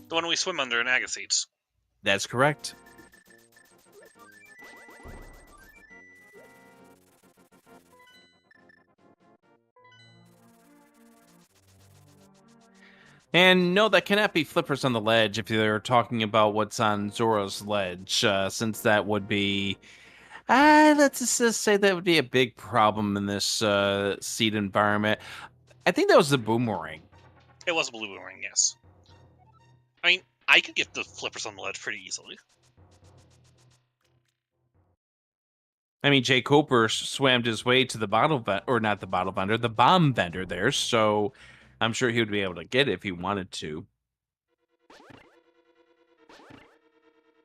The one we swim under in Agassiz. That's correct. And no, that cannot be flippers on the ledge if they're talking about what's on Zora's ledge, since that would be... let's just say that would be a big problem in this seed environment. I think that was the boomerang. It was a blue boomerang, yes. I mean, I could get the flippers on the ledge pretty easily. I mean, jkoper swam his way to the the bomb vendor there, so I'm sure he would be able to get it if he wanted to.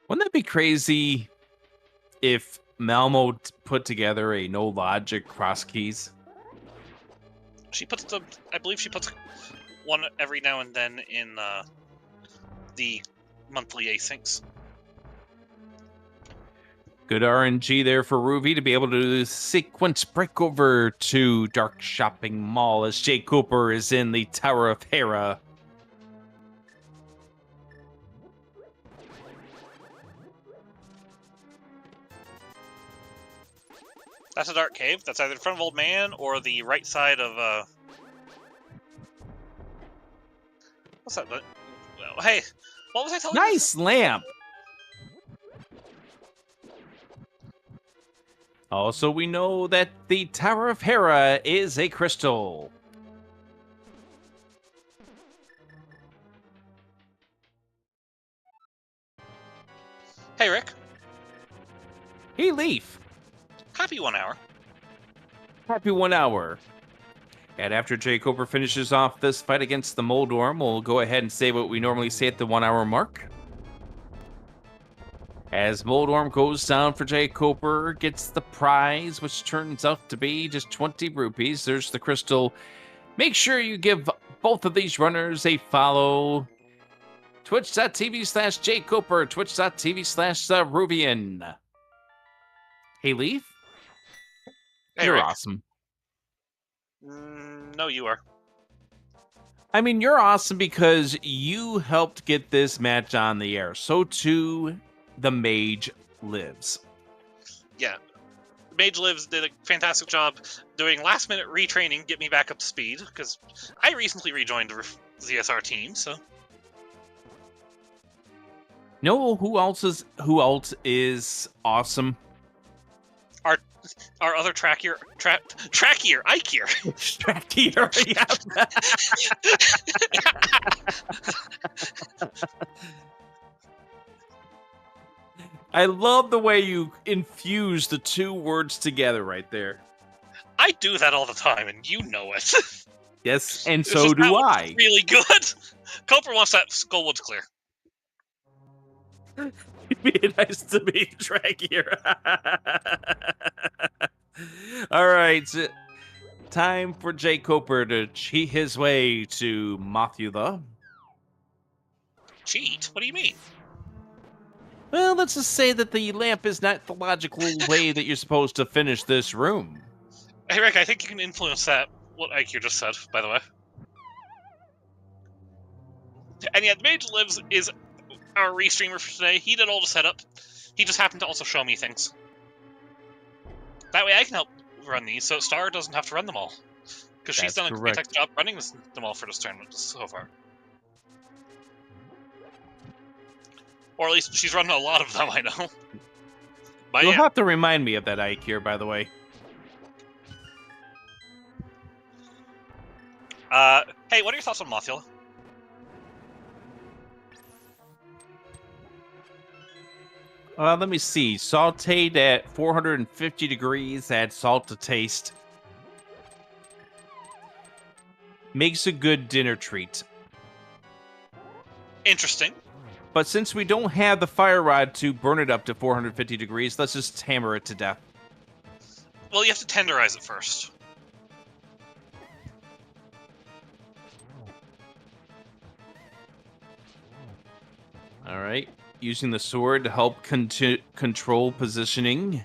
Wouldn't that be crazy if Malmo put together a no logic Crosskeys? I believe she puts one every now and then in the monthly asyncs. Good RNG there for Ruby to be able to sequence break over to Dark Shopping Mall as jkoper is in the Tower of Hera. That's a dark cave. That's either in front of Old Man or the right side of what's that? Well, hey, what was I telling you? Nice lamp. Also, we know that the Tower of Hera is a crystal. Hey, Rick. Hey, Leaf. Happy 1 hour. Happy 1 hour. And after jkoper finishes off this fight against the Moldorm, we'll go ahead and say what we normally say at the 1 hour mark. As Moldorm goes down for jkoper, gets the prize, which turns out to be just 20 rupees. There's the crystal. Make sure you give both of these runners a follow. Twitch.tv/jkoper, Twitch.tv/Zaruvyen. Hey, Leaf? Hey, You're Rick. awesome. No, you are. I mean, you're awesome because you helped get this match on the air. So too, the Mage Lives. Yeah. Mage Lives did a fantastic job doing last-minute retraining, get me back up to speed, because I recently rejoined the ZSR team, so... Know who else is awesome? Our other trackier, Ikeer. Trackier, yeah. I love the way you infuse the two words together right there. I do that all the time, and you know it. Yes, and so do I. Really good. Coper wants that Skullwoods clear. It'd be nice to be trackier. All right, time for jkoper to cheat his way to Mothula. Cheat? What do you mean? Well, let's just say that the lamp is not the logical way that you're supposed to finish this room. Hey, Rick, I think you can influence that, what Ikeer just said, by the way. And yeah, Mage Lives is our restreamer for today. He did all the setup. He just happened to also show me things. That way I can help run these, so Star doesn't have to run them all. Because she's done a fantastic job running them all for this tournament so far. Or at least she's run a lot of them, I know. But You'll yeah. have to remind me of that Ikeer, by the way. Hey, what are your thoughts on Mothula? Let me see. Sauteed at 450 degrees, add salt to taste. Makes a good dinner treat. Interesting. But since we don't have the fire rod to burn it up to 450 degrees, let's just hammer it to death. Well, you have to tenderize it first. All right. Using the sword to help control positioning.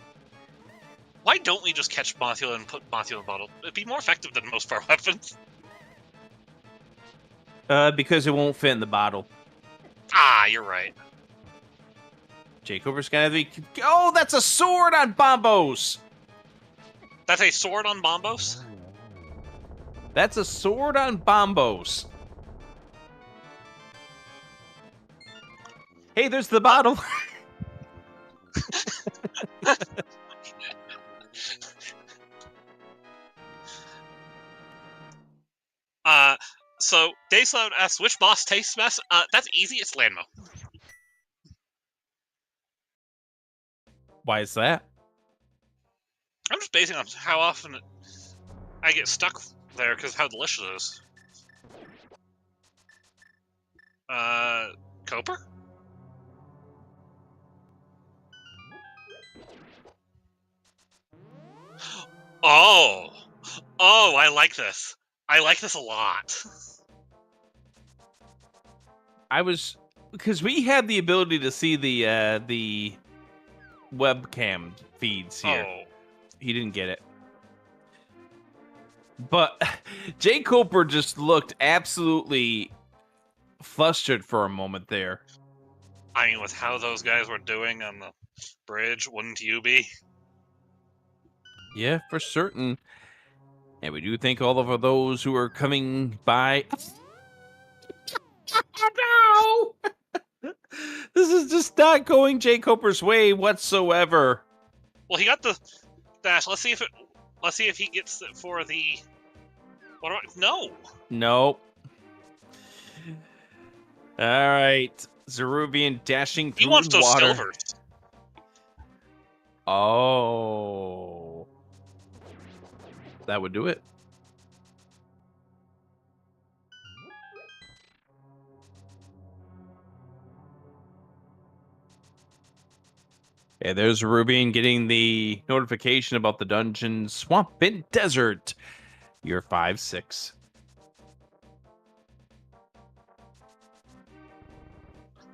Why don't we just catch Mothula and put Mothula in the bottle? It'd be more effective than most of our weapons. Because it won't fit in the bottle. Ah, you're right. jkoper's gonna be... Oh, that's a sword on Bombos! That's a sword on Bombos? That's a sword on Bombos. Hey, there's the bottle. So Daysloud asks, which boss tastes best? That's easy, it's Lanmo. Why is that? I'm just basing on how often I get stuck there because of how delicious it is. Koper? Oh! Oh, I like this. I like this a lot. Because we had the ability to see the webcam feeds here. Oh. He didn't get it. But jkoper just looked absolutely flustered for a moment there. I mean, with how those guys were doing on the bridge, wouldn't you be? Yeah, for certain. And we do thank all of those who are coming by. Oh, no! This is just not going jkoper's way whatsoever. Well, he got the dash. Let's see if he gets it for the. No. Nope. All right, Zaruvyen dashing through He wants those water. silvers. Oh, that would do it. Yeah, there's Zaruvyen getting the notification about the dungeon Swamp and Desert. You're 5-6.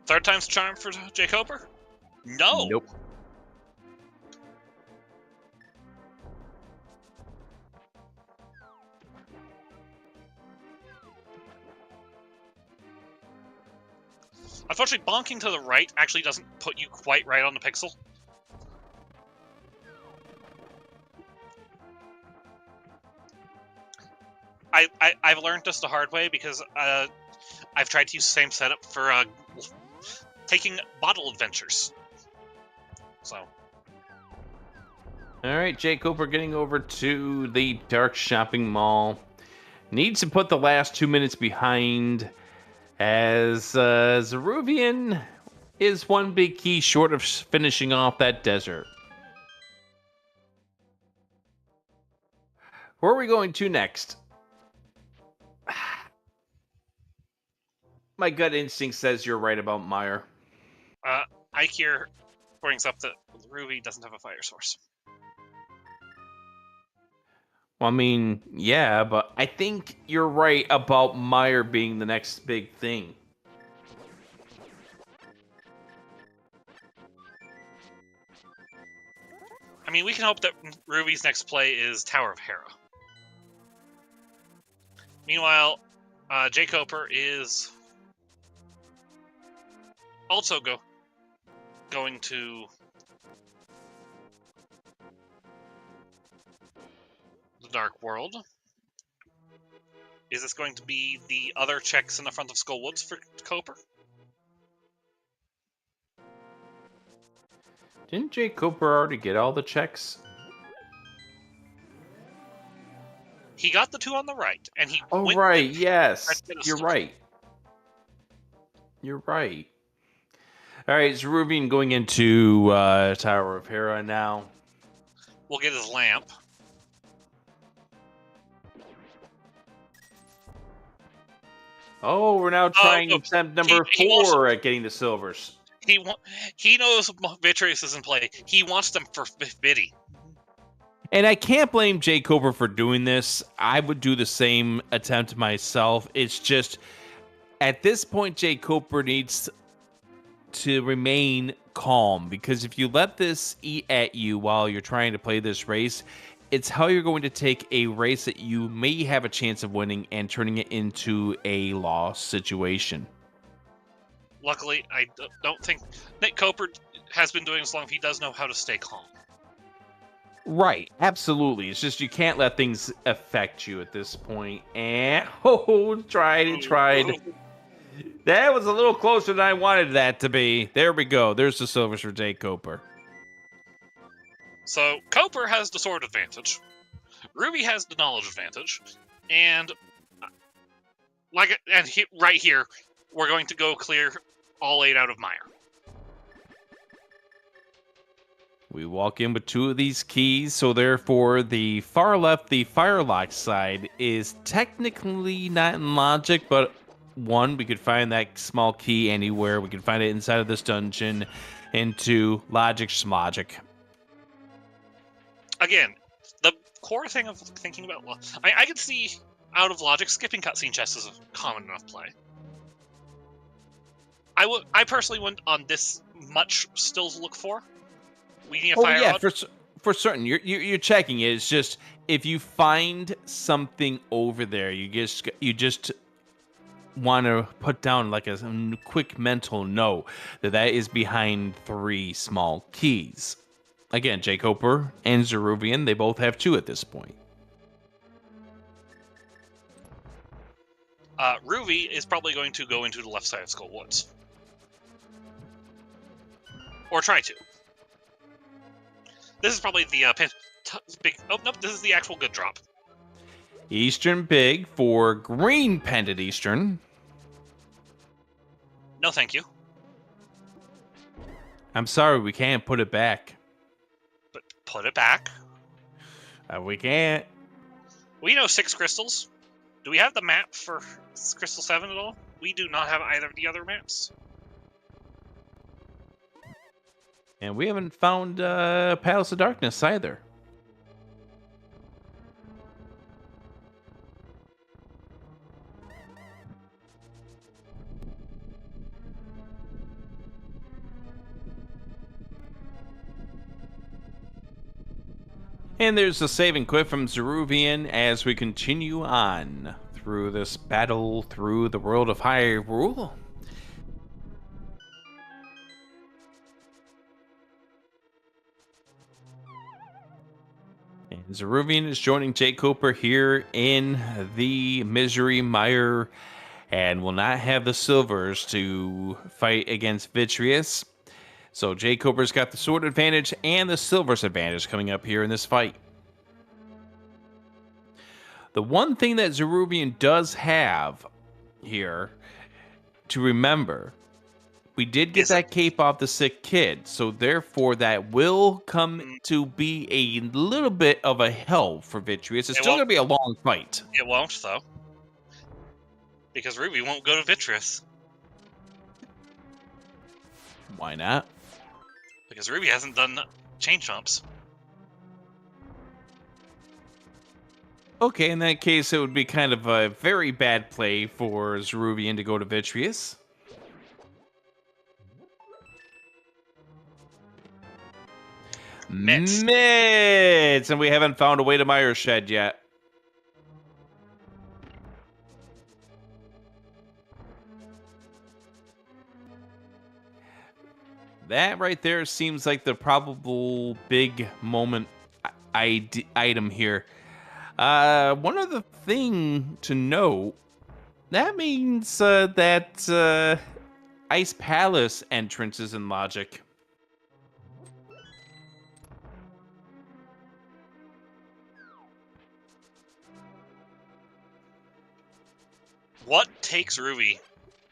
Third time's charm for jkoper? No. Nope. Unfortunately, bonking to the right actually doesn't put you quite right on the pixel. I've learned this the hard way because I've tried to use the same setup for taking bottle adventures. So. All right, jkoper getting over to the dark shopping mall. Needs to put the last 2 minutes behind, as Zaruvyen is one big key short of finishing off that desert. Where are we going to next? My gut instinct says you're right about Meyer. Ike here brings up that Ruby doesn't have a fire source. Well, I mean, yeah, but I think you're right about Meyer being the next big thing. I mean, we can hope that Ruby's next play is Tower of Hera. Meanwhile, jkoper is also going to the Dark World. Is this going to be the other checks in the front of Skull Woods for Koper? Didn't jkoper already get all the checks? He got the two on the right, and he. Oh, right, yes. You're right. You're right. All right, Zaruvyen going into Tower of Hera now. We'll get his lamp. Oh, we're now trying attempt number 4 at getting the silvers. He knows Vitreous is in play. He wants them for biddy. And I can't blame jkoper for doing this. I would do the same attempt myself. It's just, at this point, jkoper needs to remain calm, because if you let this eat at you while you're trying to play this race, it's how you're going to take a race that you may have a chance of winning and turning it into a loss situation. Luckily, I don't think jkoper has been doing this long. He does know how to stay calm. Right, absolutely. It's just you can't let things affect you at this point. And tried. That was a little closer than I wanted that to be. There we go. There's the silvers for jkoper. So Koper has the sword advantage. Ruby has the knowledge advantage, and right here, we're going to go clear all 8 out of Mire. We walk in with 2 of these keys, so therefore the far left, the Firelock side, is technically not in logic, but 1, we could find that small key anywhere. We could find it inside of this dungeon. And 2, logic schmogic. Again, the core thing of thinking about... I could see, out of logic, skipping cutscene chests is a common enough play. I personally wouldn't on this much still to look for. We need a fire rod. For certain. You're checking it. It's just, if you find something over there, you just want to put down like a quick mental note that is behind 3 small keys. Again, jkoper and Zaruvyen, they both have 2 at this point. Ruby is probably going to go into the left side of Skull Woods. Or try to. This is probably the big... Oh, nope, this is the actual good drop. Eastern big for green pendant Eastern. No, thank you. I'm sorry, we can't put it back. But put it back. We can't. We know 6 crystals. Do we have the map for Crystal 7 at all? We do not have either of the other maps. And we haven't found Palace of Darkness either. And there's a save and quit from Zaruvyen as we continue on through this battle through the world of Hyrule. And Zaruvyen is joining jkoper here in the Misery Mire and will not have the silvers to fight against Vitreous. So jkoper's got the sword advantage and the silvers advantage coming up here in this fight. The one thing that Zaruvyen does have here to remember, we did get that cape off the sick kid, so therefore that will come to be a little bit of a help for Vitreous. It's still going to be a long fight. It won't, though. Because Ruby won't go to Vitreous. Why not? Because Ruby hasn't done chain jumps. Okay, in that case, it would be kind of a very bad play for Zaruvyen to go to Vitreous. Mitts. And we haven't found a way to Mire Shed yet. That right there seems like the probable big moment item here. One other thing to note, that means that Ice Palace entrance is in logic. What takes Ruby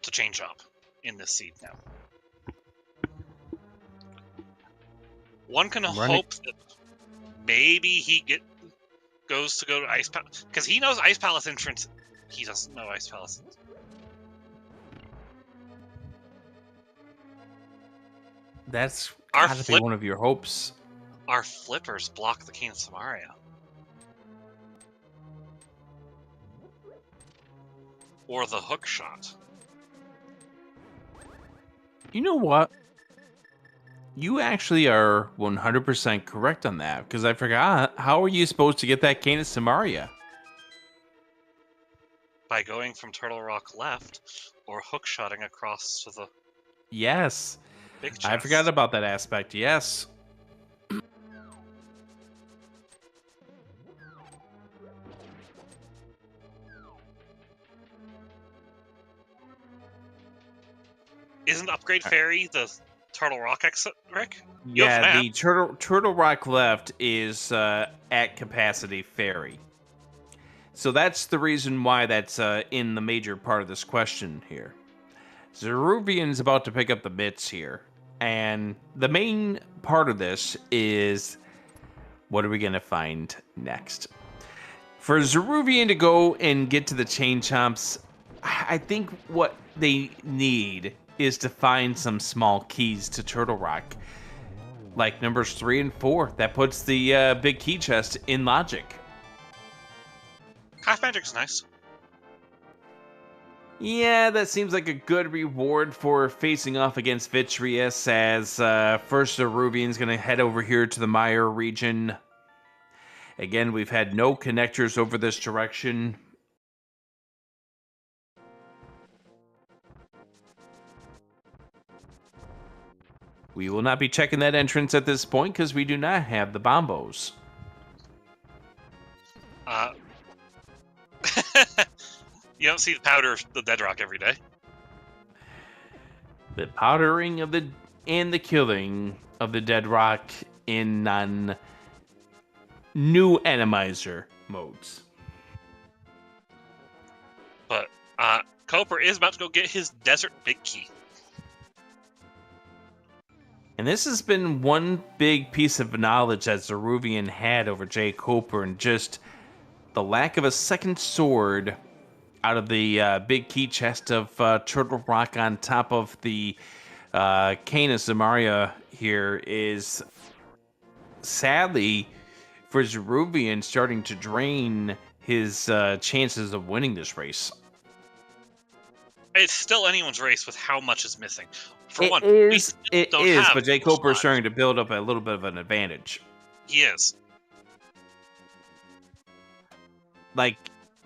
to chain jump in this seed now? One can I'm running. hope that maybe he goes to Ice Palace, because he knows Ice Palace entrance. He doesn't know Ice Palace. That's Our gotta be one of your hopes. Our flippers block the King of Samaria. Or the hook shot. You know what? You actually are 100% correct on that, because I forgot. How are you supposed to get that cane of Samaria? By going from Turtle Rock left, or hook shotting across to the Yes. big chest. I forgot about that aspect, yes. Isn't Upgrade Fairy the Turtle Rock exit, Rick? Yeah, the Turtle Rock left is at capacity ferry. So that's the reason why that's in the major part of this question here. Zaruvyen's about to pick up the bits here. And the main part of this is, what are we going to find next? For Zaruvyen to go and get to the Chain Chomps, I think what they need is to find some small keys to Turtle Rock. Like numbers 3 and 4. That puts the big key chest in logic. Half Magic's nice. Yeah, that seems like a good reward for facing off against Vitreous, as first Zaruvyen's going to head over here to the Mire region. Again, we've had no connectors over this direction. We will not be checking that entrance at this point because we do not have the bombos. You don't see the powder of the Dead Rock every day. The powdering of and the killing of the Dead Rock in new Enemizer modes. But Koper is about to go get his Desert Big Key. And this has been one big piece of knowledge that Zaruvyen had over jkoper, and just the lack of a second sword out of the big key chest of Turtle Rock on top of the Cane of Samaria here is sadly for Zaruvyen starting to drain his chances of winning this race. It's still anyone's race with how much is missing. It is, but jkoper is starting to build up a little bit of an advantage. He is. Like,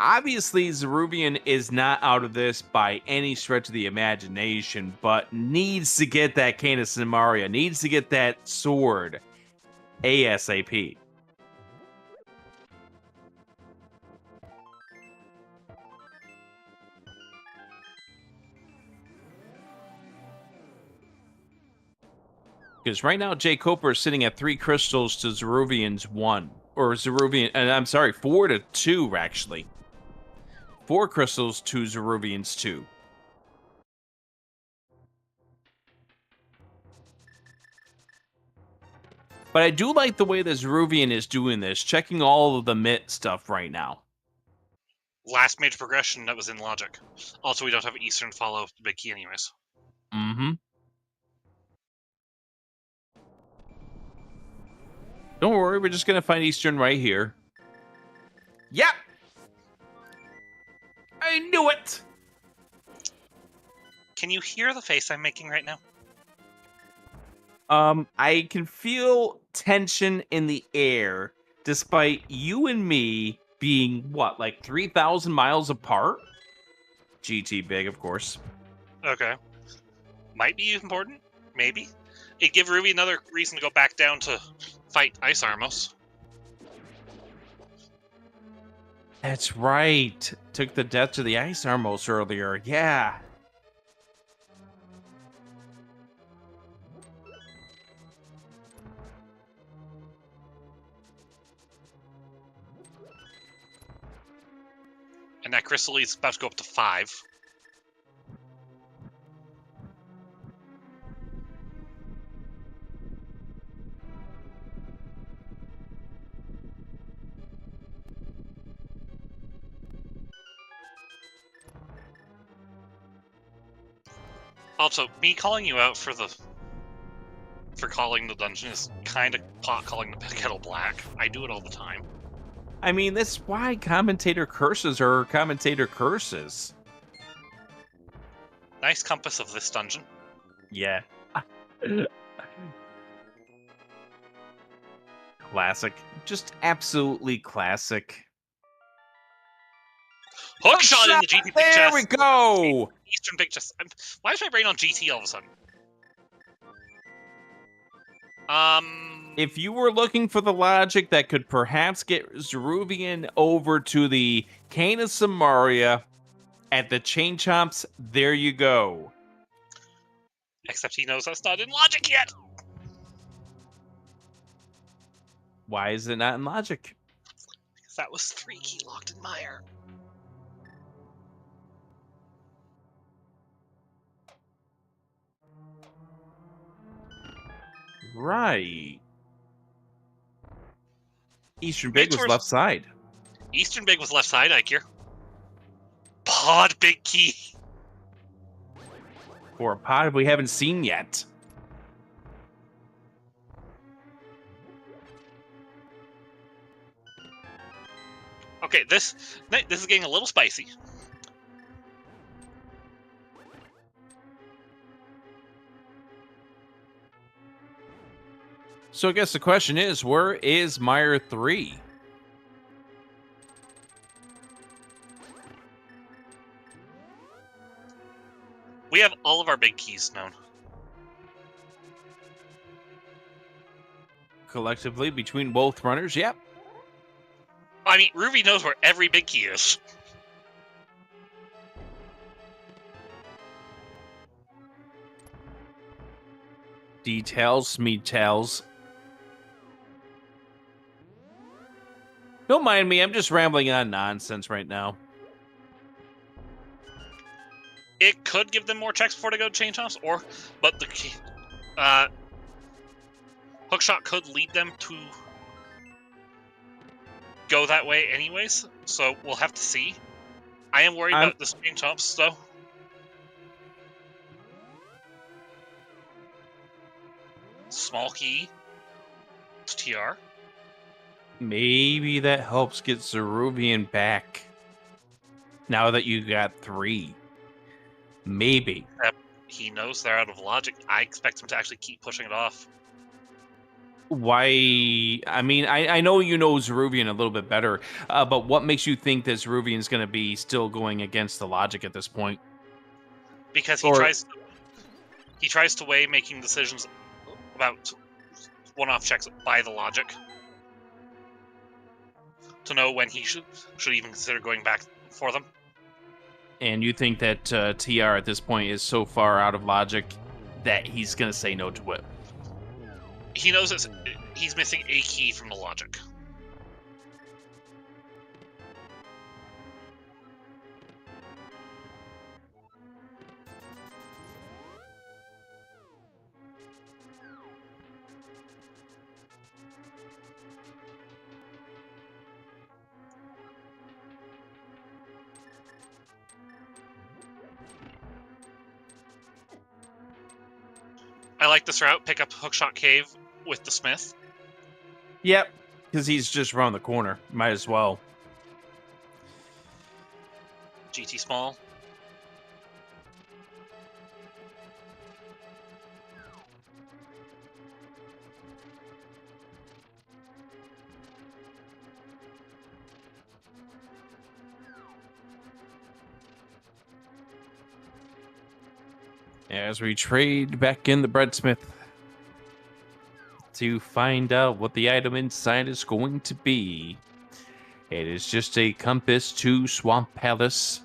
obviously, Zaruvyen is not out of this by any stretch of the imagination, but needs to get that Cane of Samaria, needs to get that sword ASAP. Because right now, jkoper is sitting at 3 crystals to Zaruvyen's 1. Or Zaruvyen, and I'm sorry, 4 to 2, actually. 4 crystals to Zaruvyen's 2. But I do like the way that Zaruvyen is doing this, checking all of the MIT stuff right now. Last major progression that was in logic. Also, we don't have Eastern follow the big key anyways. Mm-hmm. Don't worry, we're just gonna find Eastern right here. Yep! I knew it! Can you hear the face I'm making right now? I can feel tension in the air, despite you and me being, what, like 3,000 miles apart? GT big, of course. Okay. Might be important. Maybe. It'd give Ruby another reason to go back down to fight Ice Armos. That's right. Took the death to the Ice Armos earlier. Yeah. And that Crystal is about to go up to 5. Also, me calling you out for calling the dungeon is kind of pot calling the kettle black. I do it all the time. I mean, that's why commentator curses are commentator curses. Nice compass of this dungeon. Yeah. Classic. Just absolutely classic. Hookshot in the GT big chest. There we go! Eastern big chest. Why is my brain on GT all of a sudden? If you were looking for the logic that could perhaps get Zaruvyen over to the Cane of Samaria at the Chain Chomps, there you go. Except he knows that's not in logic yet. Why is it not in logic? Because that was 3 key locked in mire. Right. Eastern Big was left side. Eastern Big was left side, Ikir. Pod big key. For a pod we haven't seen yet. Okay, this is getting a little spicy. So I guess the question is, where is Mire 3? We have all of our big keys known. Collectively, between both runners, yep. I mean, Ruby knows where every big key is. Details, meatels. Don't mind me, I'm just rambling on nonsense right now. It could give them more checks before they go to Chain Chomps, but the Hookshot could lead them to go that way anyways, so we'll have to see. I am worried about the Chain Chomps, though. Small key to TR. Maybe that helps get Zaruvyen back. Now that you got 3. Maybe. He knows they're out of logic. I expect him to actually keep pushing it off. Why? I mean, I know you know Zaruvyen a little bit better, but what makes you think that Zaruvyen's going to be still going against the logic at this point? Because he tries to weigh making decisions about one-off checks by the logic to know when he should even consider going back for them. And you think that TR at this point is so far out of logic that he's going to say no to it? He knows he's missing a key from the logic. I like this route. Pick up Hookshot Cave with the Smith. Yep, because he's just around the corner. Might as well. GT small. As we trade back in the breadsmith to find out what the item inside is going to be. It is just a compass to Swamp Palace.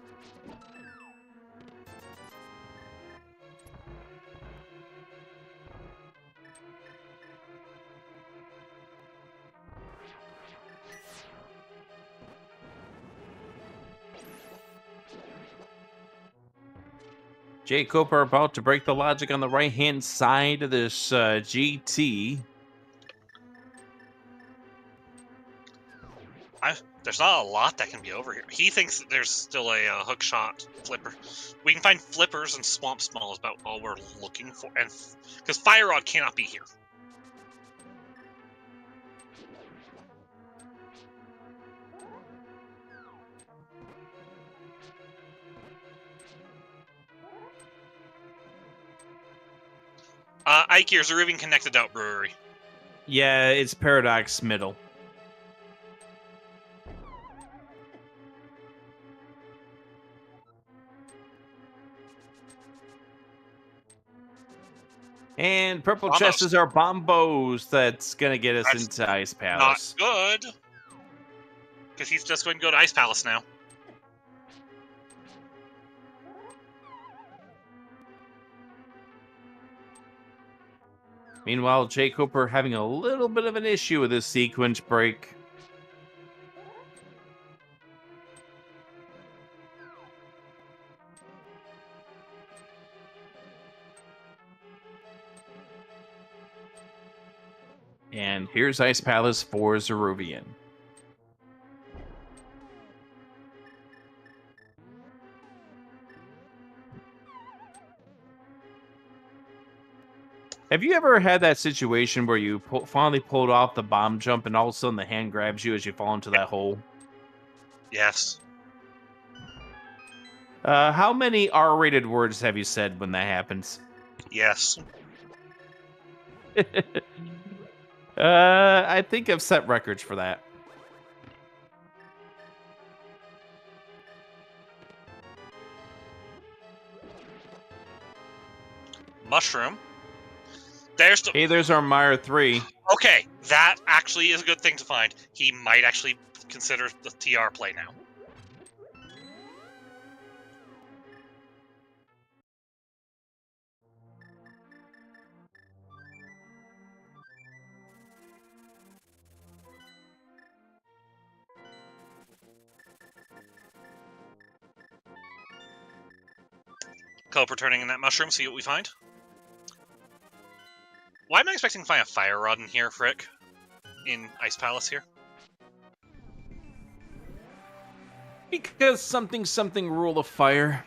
jkoper about to break the logic on the right-hand side of this GT. There's not a lot that can be over here. He thinks that there's still a hook shot flipper. We can find flippers and swamp small is about all we're looking for, and because fire rod cannot be here. Ike, here's Zaruvyen connected out brewery. Yeah, it's Paradox Middle. And purple chest is our bombos that's gonna get us into Ice Palace. Not good. Because he's just going to go to Ice Palace now. Meanwhile, jkoper having a little bit of an issue with his sequence break. And here's Ice Palace for Zaruvyen. Have you ever had that situation where you finally pulled off the bomb jump and all of a sudden the hand grabs you as you fall into that hole? Yes. How many R-rated words have you said when that happens? Yes. I think I've set records for that. Mushroom. There's our Meyer 3. Okay, that actually is a good thing to find. He might actually consider the TR play now. Cope turning in that mushroom, see what we find. Why am I expecting to find a fire rod in here, Frick? In Ice Palace here? Because something rule of fire.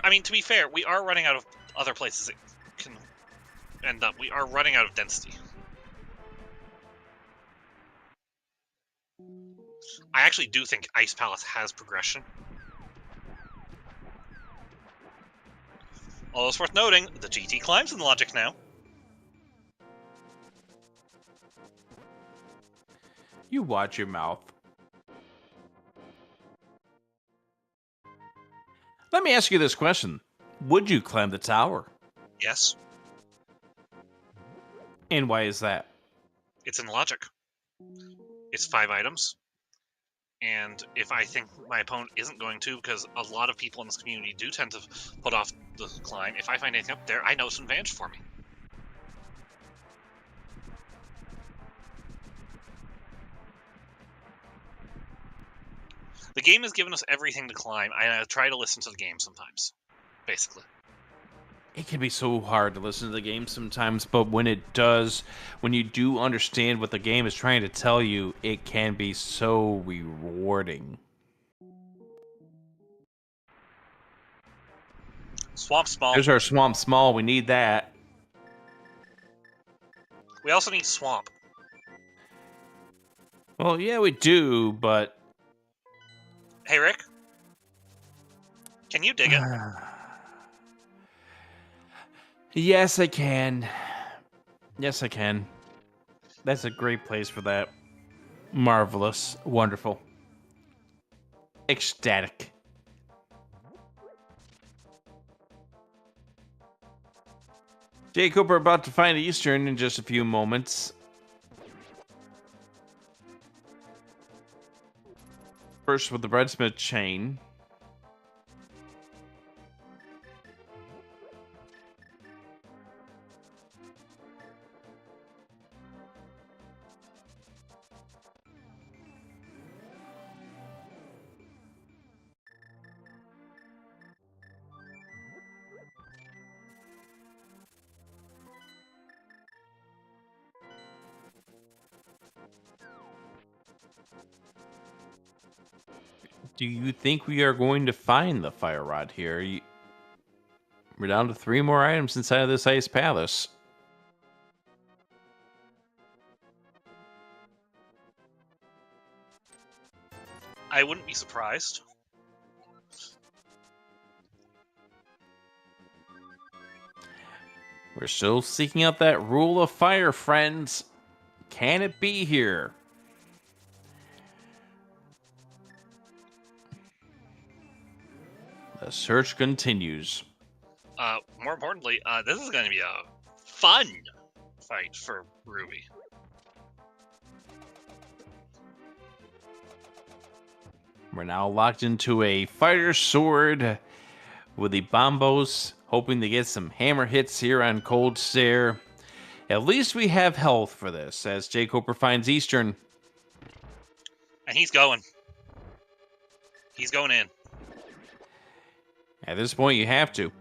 I mean, to be fair, we are running out of other places it can end up. We are running out of density. I actually do think Ice Palace has progression. Although it's worth noting, the GT climbs in logic now. You watch your mouth. Let me ask you this question. Would you climb the tower? Yes. And why is that? It's in logic. It's 5 items. And if I think my opponent isn't going to, because a lot of people in this community do tend to put off the climb, if I find anything up there, I know it's an advantage for me. The game has given us everything to climb. I try to listen to the game sometimes, basically. It can be so hard to listen to the game sometimes, but when it does, when you do understand what the game is trying to tell you, it can be so rewarding. Swamp Small. There's our Swamp Small. We need that. We also need Swamp. Well, yeah, we do, but... Hey, Rick? Can you dig it? Yes, I can. Yes, I can. That's a great place for that. Marvelous. Wonderful. Ecstatic. jkoper about to find Eastern in just a few moments. First with the Breadsmith chain. Do you think we are going to find the fire rod here? We're down to 3 more items inside of this ice palace. I wouldn't be surprised. We're still seeking out that rule of fire, friends. Can it be here? The search continues. More importantly, this is going to be a fun fight for Ruby. We're now locked into a fighter sword with the bombos, hoping to get some hammer hits here on Cold Stare. At least we have health for this, as jkoper finds Eastern. And he's going. He's going in. At this point, you have to.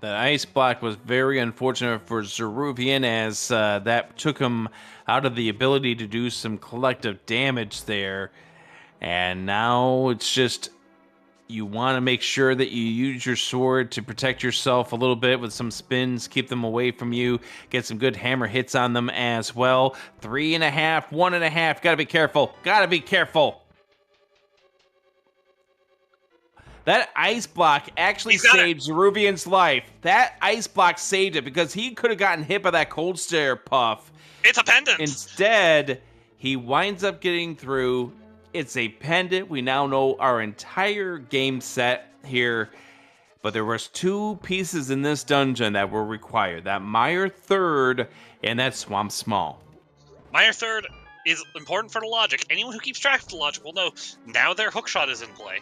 That ice block was very unfortunate for Zaruvyen, as that took him out of the ability to do some collective damage there. And now it's just, you want to make sure that you use your sword to protect yourself a little bit with some spins, keep them away from you, get some good hammer hits on them as well. 3.5, 1.5, gotta be careful, gotta be careful. That ice block actually saved Zaruvyen's life. That ice block saved it, because he could have gotten hit by that Cold Stare puff. It's a pendant. Instead, he winds up getting through. It's a pendant. We now know our entire game set here. But there was 2 pieces in this dungeon that were required. That Mire Third and that Swamp Small. Mire Third is important for the logic. Anyone who keeps track of the logic will know now their hookshot is in play.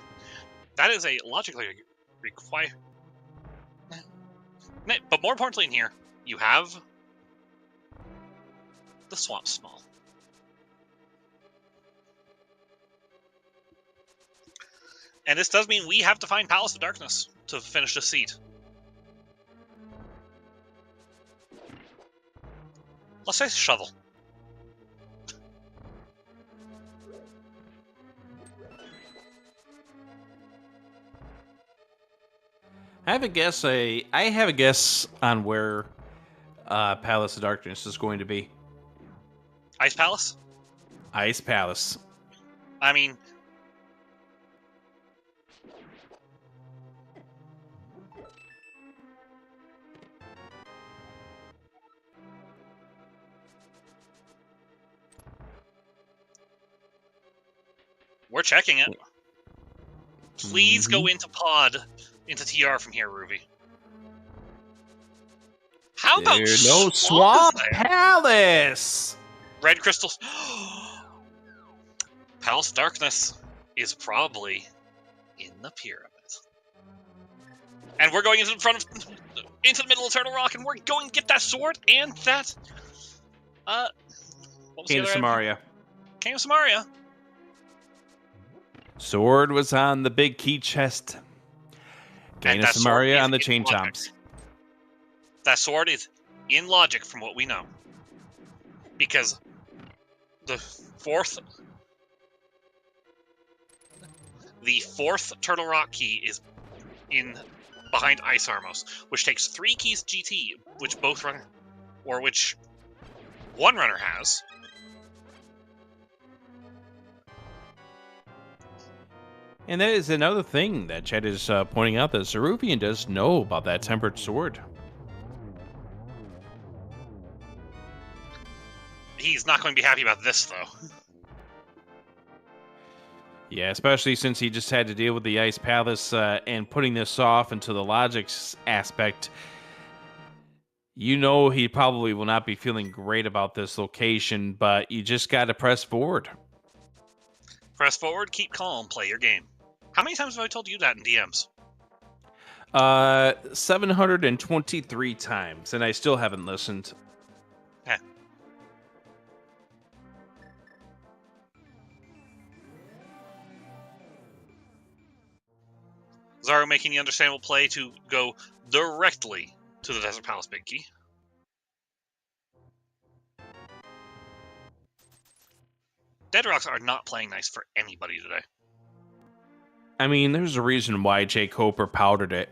That is a logically required. But more importantly in here, you have the Swamp Small. And this does mean we have to find Palace of Darkness to finish the seat. Let's say shovel. I have a guess on where Palace of Darkness is going to be. Ice Palace? Ice Palace. I mean, we're checking it. Please go into pod, into TR from here, Ruby. How about no Swamp Palace? Red crystals. Palace of Darkness is probably in the pyramid. And we're going into the middle of Turtle Rock, and we're going to get that sword and that what was Cane of Samaria. Cane of Samaria. Sword was on the big key chest. Cane of Samaria on the chain chomps. That sword is in logic from what we know. Because the fourth Turtle Rock key is in behind Ice Armos, which takes 3 keys GT, which one runner has. And that is another thing that Chet is pointing out, that Zaruvyen does know about that tempered sword. He's not going to be happy about this, though. Yeah, especially since he just had to deal with the Ice Palace and putting this off into the logics aspect. You know he probably will not be feeling great about this location, but you just got to press forward. Press forward, keep calm, play your game. How many times have I told you that in DMs? 723 times, and I still haven't listened. Zaru making the understandable play to go directly to the Desert Palace Big Key. Dead Rocks are not playing nice for anybody today. I mean, there's a reason why jkoper powdered it.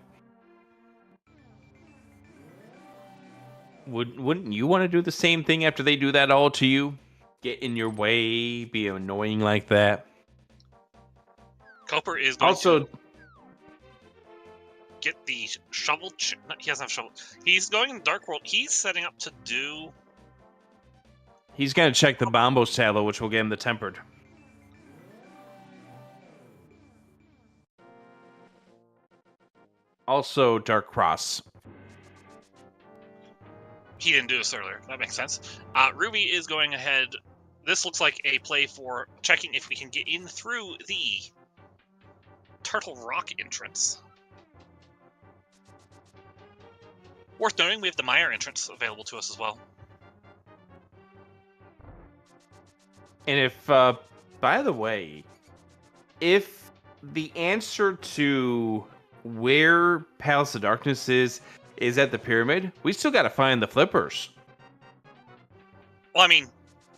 Wouldn't you want to do the same thing after they do that all to you? Get in your way, be annoying like that? Koper is going to get the shovel. He doesn't have shovel. He's going in the Dark World. He's setting up to do... He's going to check the Bombo Saddle, which will get him the Tempered. Also, Dark Cross. He didn't do this earlier. That makes sense. Ruby is going ahead. This looks like a play for checking if we can get in through the Turtle Rock entrance. Worth noting, we have the Mire entrance available to us as well. And if, by the way, if the answer to where Palace of Darkness is at the pyramid, we still got to find the flippers. Well, I mean,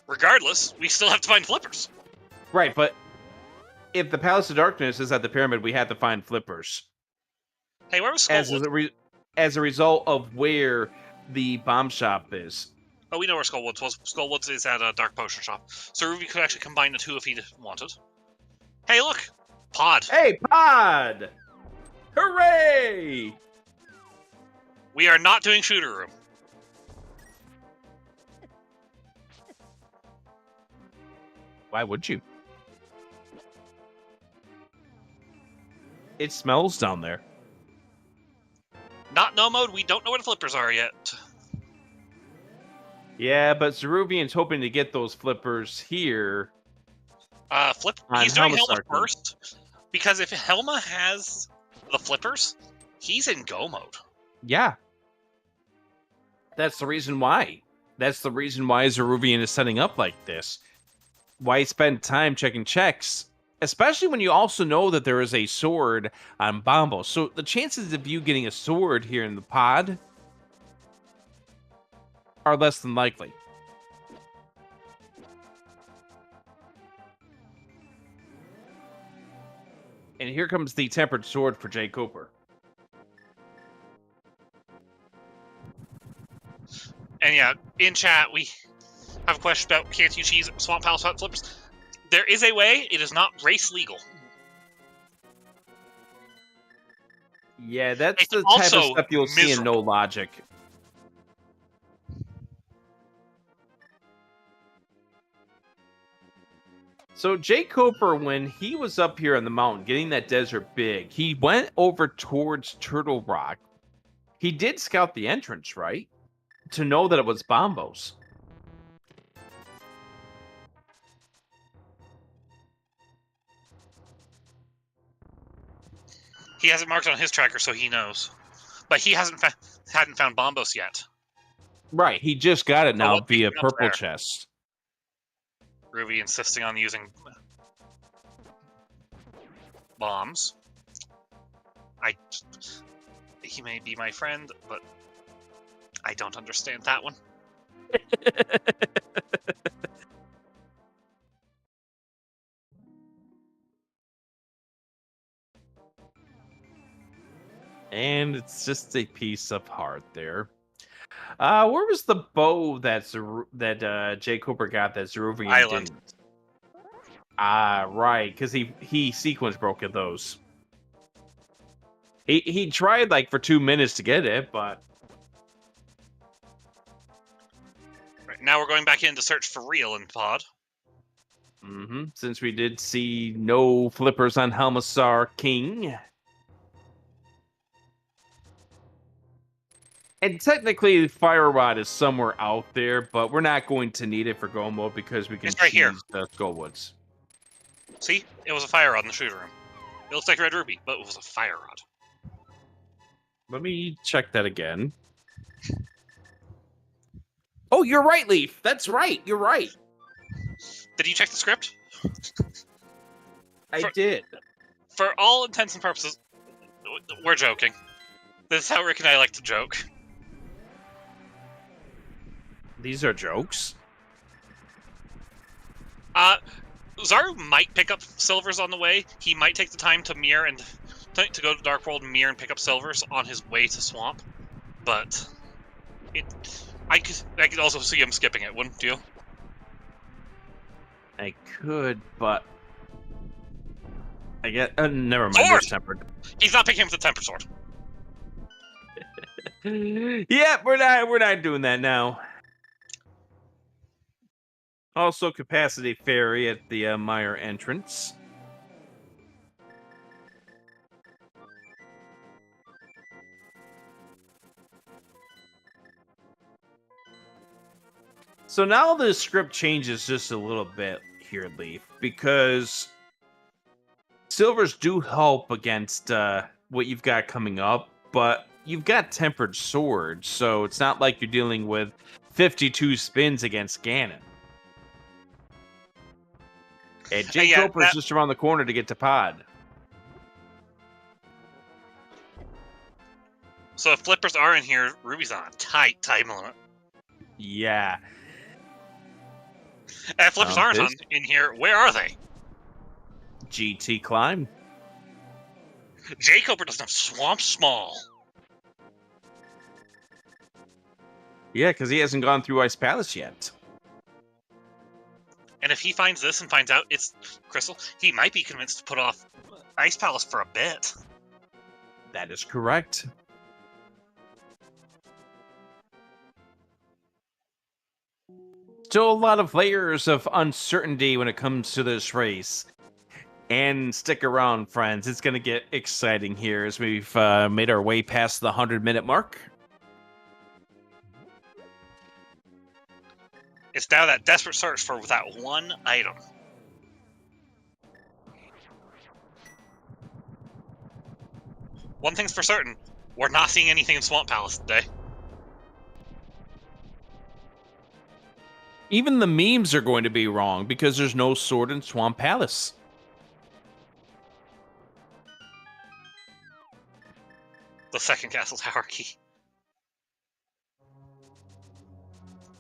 regardless, we still have to find flippers. Right, but if the Palace of Darkness is at the pyramid, we have to find flippers. Hey, where was Skullwood? As a result of where the bomb shop is. Oh, we know where Skullwoods was. Skullwoods is at a Dark Potion Shop. So Ruby could actually combine the two if he wanted. Hey, look! Pod! Hey, Pod! Hooray! We are not doing Shooter Room. Why would you? It smells down there. Not no mode, we don't know where the flippers are yet. Yeah, but Zaruvyen's hoping to get those flippers here. He's doing Helma first, because if Helma has the flippers, he's in go mode. Yeah. That's the reason why. That's the reason why Zaruvyen is setting up like this. Why spend time checking checks, especially when you also know that there is a sword on Bombo. So the chances of you getting a sword here in the pod are less than likely. And here comes the tempered sword for jkoper. And yeah, in chat, we have a question about can't you cheese Swamp Palace without flippers? There is a way. It is not race legal. Yeah, that's the type of stuff you'll see in No Logic. So jkoper, when he was up here on the mountain getting that desert big, he went over towards Turtle Rock. He did scout the entrance, right? To know that it was Bombos. He has it marked on his tracker, so he knows. But he hadn't found Bombos yet. Right, he just got it now via Purple Chest. Ruby insisting on using bombs. He may be my friend, but I don't understand that one. And it's just a piece of heart there. Where was the bow that jkoper got that Zaruvyen didn't? Right, because he sequence broke those. He tried like for 2 minutes to get it, but right, now we're going back in to search for real in pod. Since we did see no flippers on Helmasar King. And technically, Fire Rod is somewhere out there, but we're not going to need it for go mode because we can it's right here. The Skullwoods. See? It was a Fire Rod in the shooter room. It looks like Red Ruby, but it was a Fire Rod. Let me check that again. Oh, you're right, Leaf. That's right. You're right. Did you check the script? I did. For all intents and purposes, We're joking. This is how Rick and I like to joke. These are jokes. Zaru might pick up silvers on the way. He might take the time to mirror and to go to Dark World and mirror and pick up silvers on his way to Swamp. But I could also see him skipping it, wouldn't you? I could, but I get. Never mind. Sword! There's tempered. He's not picking up the temper sword. Yeah, we're not doing that now. Also, capacity ferry at the Mire entrance. So now the script changes just a little bit here, Leaf, because silvers do help against what you've got coming up, but you've got tempered swords, so it's not like you're dealing with 52 spins against Ganon. And jkoper is just around the corner to get to Pod. So if flippers are in here, Ruby's on a tight time limit. Yeah. And if flippers aren't in here, where are they? GT climb. jkoper doesn't have Swamp Small. Yeah, because he hasn't gone through Ice Palace yet. And if he finds this and finds out it's Crystal, he might be convinced to put off Ice Palace for a bit. That is correct. Still a lot of layers of uncertainty when it comes to this race. And stick around, friends. It's going to get exciting here as we've made our way past the 100-minute mark. It's now that desperate search for that one item. One thing's for certain, we're not seeing anything in Swamp Palace today. Even the memes are going to be wrong because there's no sword in Swamp Palace. The second castle tower key.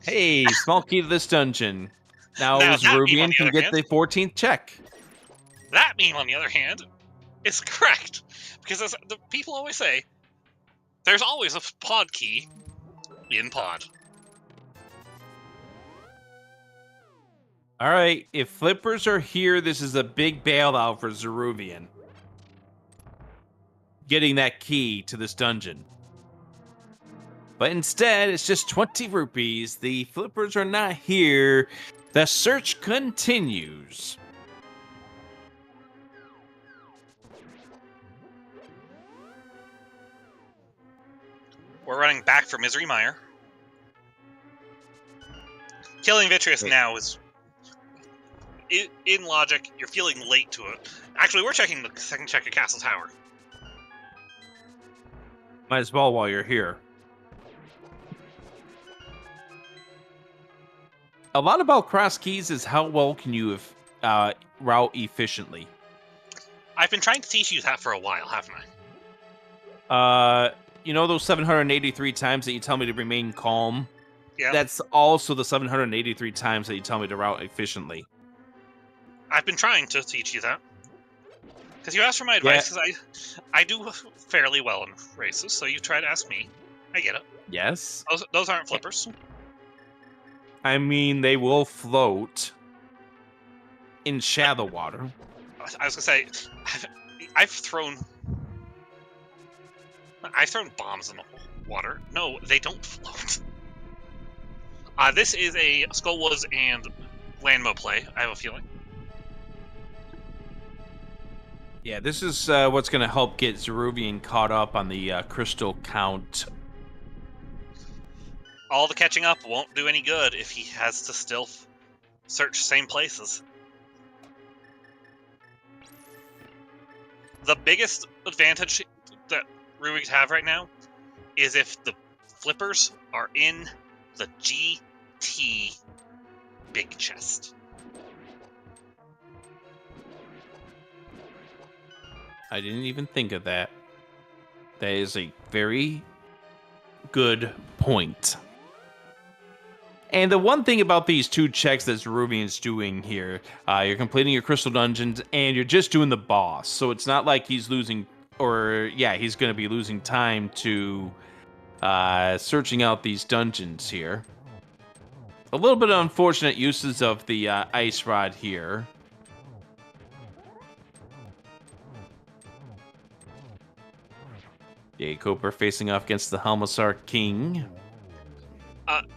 Hey, small key to this dungeon. Now Zaruvyen can get the 14th check. That meme, on the other hand, is correct. Because as the people always say, there's always a pod key in pod. All right, if flippers are here, this is a big bailout for Zaruvyen. Getting that key to this dungeon. But instead, it's just 20 rupees. The flippers are not here. The search continues. We're running back for Misery Mire. Killing Vitreous now is... In logic, you're feeling late to it. Actually, we're checking the second check of Castle Tower. Might as well while you're here. A lot about Crosskeys is how well can you route efficiently. I've been trying to teach you that for a while, haven't I? You know those 783 times that you tell me to remain calm? Yeah. That's also the 783 times that you tell me to route efficiently. I've been trying to teach you that. Because you asked for my advice, because I do fairly well in races, so you try to ask me. I get it. Yes. Those aren't flippers. I mean, they will float in shallow water. I was going to say, I've thrown bombs in the water. No, they don't float. This is a Skullwoods and Landmo play, I have a feeling. Yeah, this is what's going to help get Zaruvyen caught up on the crystal count. All the catching up won't do any good if he has to still search same places. The biggest advantage that Rubiks have right now is if the flippers are in the GT big chest. I didn't even think of that. That is a very good point. And the one thing about these 2 checks that Zaruvyen's doing here, you're completing your crystal dungeons and you're just doing the boss. So it's not like he's losing, or yeah, he's going to be losing time to searching out these dungeons here. A little bit of unfortunate uses of the ice rod here. jkoper facing off against the Helmasar King.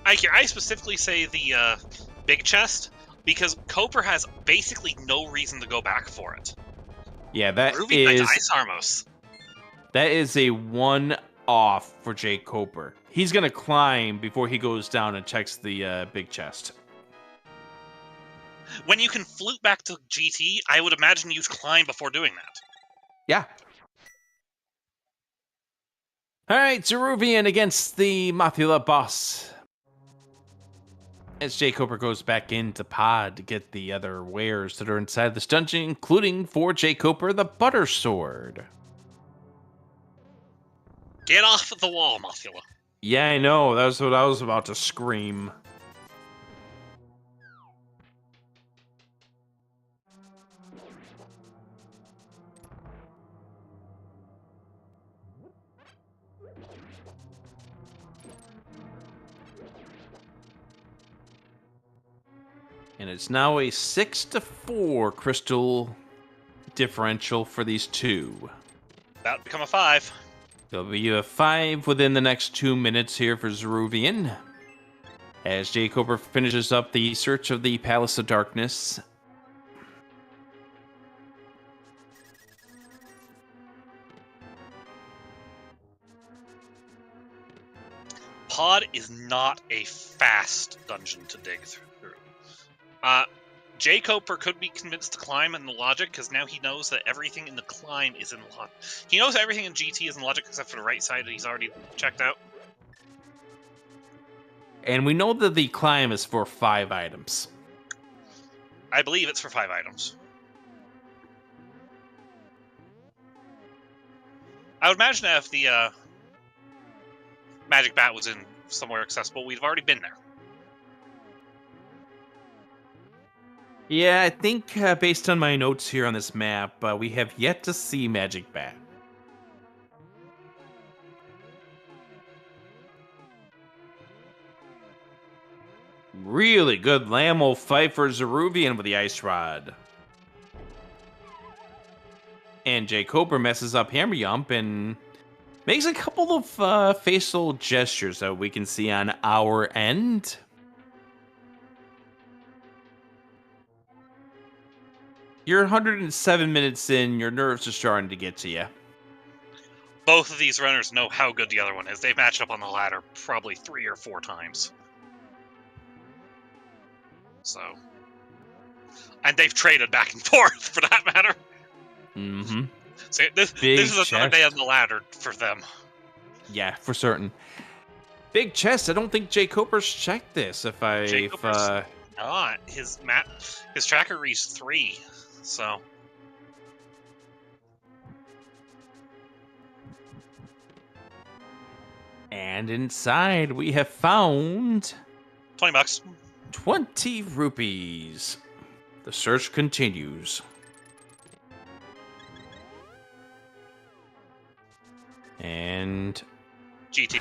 I specifically say the big chest because Koper has basically no reason to go back for it. Yeah, that is a one-off for jkoper. He's gonna climb before he goes down and checks the big chest. When you can flute back to GT, I would imagine you'd climb before doing that. Yeah. All right, Zaruvyen against the Mothula boss. As jkoper goes back into pod to get the other wares that are inside this dungeon, including for jkoper the butter sword. Get off the wall, Mothula. Yeah, I know. That's what I was about to scream. And it's now a 6-4 crystal differential for these 2. About to become a 5. There'll be a 5 within the next 2 minutes here for Zaruvyen. As jkoper finishes up the search of the Palace of Darkness. Pod is not a fast dungeon to dig through. jkoper could be convinced to climb in the logic because now he knows that everything in the climb is in logic. He knows everything in GT is in logic except for the right side that he's already checked out. And we know that the climb is for 5 items. I believe it's for 5 items. I would imagine that if the magic bat was in somewhere accessible, we'd have already been there. Yeah, I think based on my notes here on this map, we have yet to see Magic Bat. Really good Lammo fight for Zaruvyen with the Ice Rod. And jkoper messes up Hammer Yump and makes a couple of facial gestures that we can see on our end. You're 107 minutes in, your nerves are starting to get to you. Both of these runners know how good the other one is. They've matched up on the ladder probably 3 or 4 times. So... And they've traded back and forth, for that matter. Mm-hmm. So this is another day on the ladder for them. Yeah, for certain. Big chest. I don't think jkoper's checked this. His tracker reached 3, so. And inside we have found $20. 20 rupees. The search continues. And GT.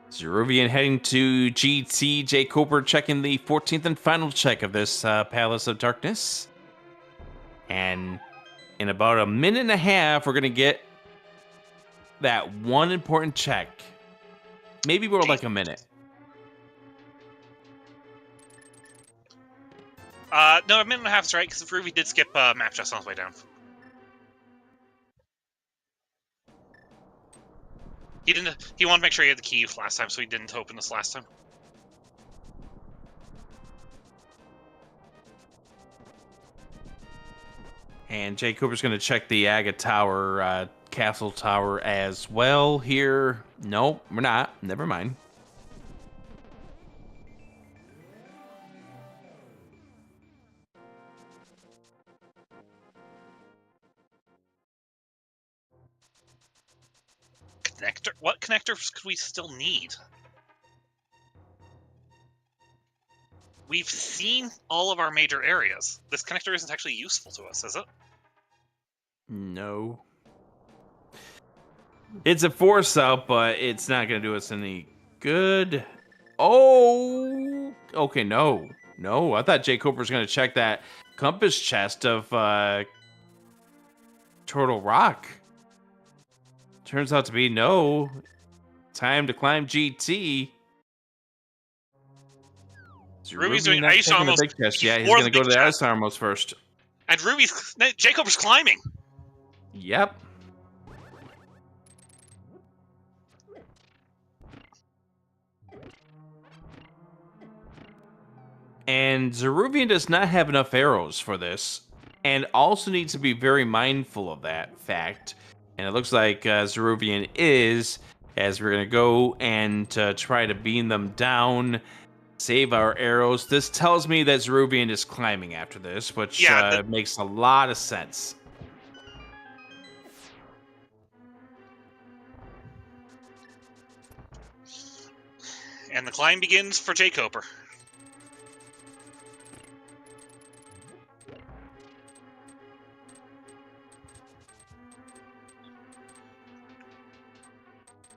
Zaruvyen heading to GT. jkoper checking the 14th and final check of this Palace of Darkness. And in about a minute and a half, we're going to get that one important check. Maybe more like a minute. No, a minute and a half is right, because Ruby did skip map just on his way down. He wanted to make sure he had the key last time, so he didn't open this last time. And jkoper's going to check the Aga Tower, Castle Tower as well here. Nope, we're not. Never mind. connector? What connectors could we still need? We've seen all of our major areas. This connector isn't actually useful to us, is it? No. It's a force out, but it's not going to do us any good. Oh, okay, no. No, I thought jkoper was going to check that compass chest of Turtle Rock. Turns out to be no. Time to climb GT. Ruby's Ruby doing not ice taking the almost big chest. Yeah, he's before going to the go to big the chest. ice armos first. And jkoper's climbing. Yep. And Zaruvyen does not have enough arrows for this, and also needs to be very mindful of that fact. And it looks like Zaruvyen is, as we're going to go and try to beam them down, save our arrows. This tells me that Zaruvyen is climbing after this, which makes a lot of sense. And the climb begins for jkoper.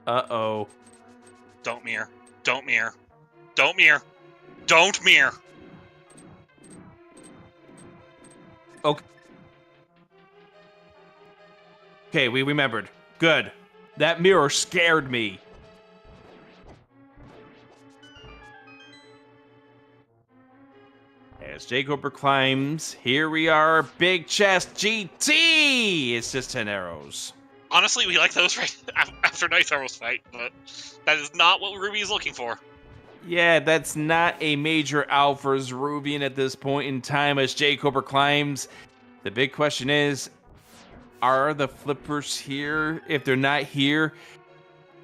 Uh-oh. Don't mirror. Don't mirror. Don't mirror. Don't mirror. Okay. Okay, we remembered. Good. That mirror scared me. As jkoper climbs, here we are, big chest GT! It's just 10 arrows. Honestly, we like those right after Nice Arrow's fight, but that is not what Ruby is looking for. Yeah, that's not a major out for Zaruvyen at this point in time as jkoper climbs. The big question is, are the flippers here? If they're not here,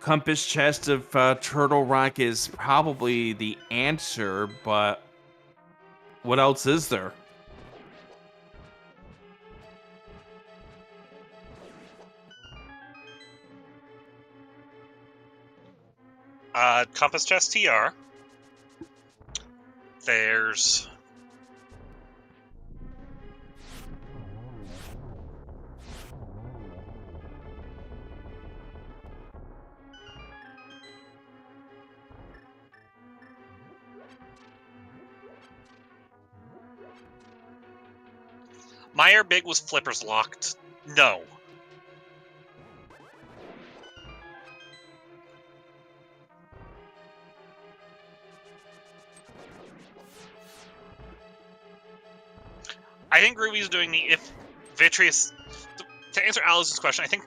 compass chest of Turtle Rock is probably the answer, but what else is there? Compass chest TR. There's... Meyer Big was flippers locked. No. I think Ruby's doing the if Vitreous... To answer Alice's question, I think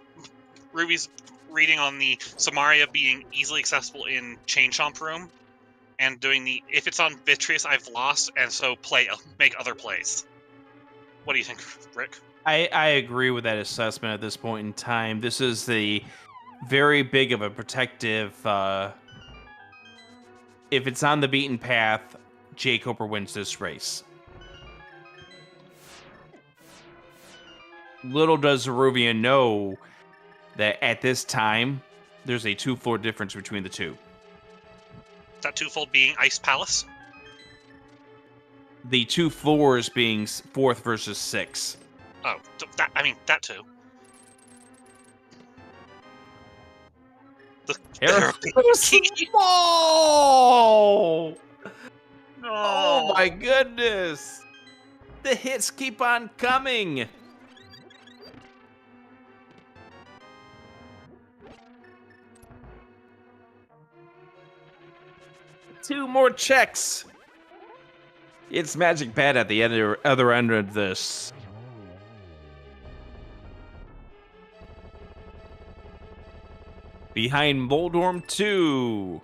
Ruby's reading on the Samaria being easily accessible in Chain Chomp Room, and doing the if it's on Vitreous, I've lost, and so make other plays. What do you think, Rick? I agree with that assessment at this point in time. This is the very big of a protective. If it's on the beaten path, jkoper wins this race. Little does Zaruvyen know that at this time, there's a 2-floor difference between the two. That twofold being Ice Palace? The 2 floors being 4th versus 6th. Oh, that too. Arrow small! No. Oh my goodness! The hits keep on coming! Two more checks! It's Magic Bad at the other end of this. Behind Moldorm 2.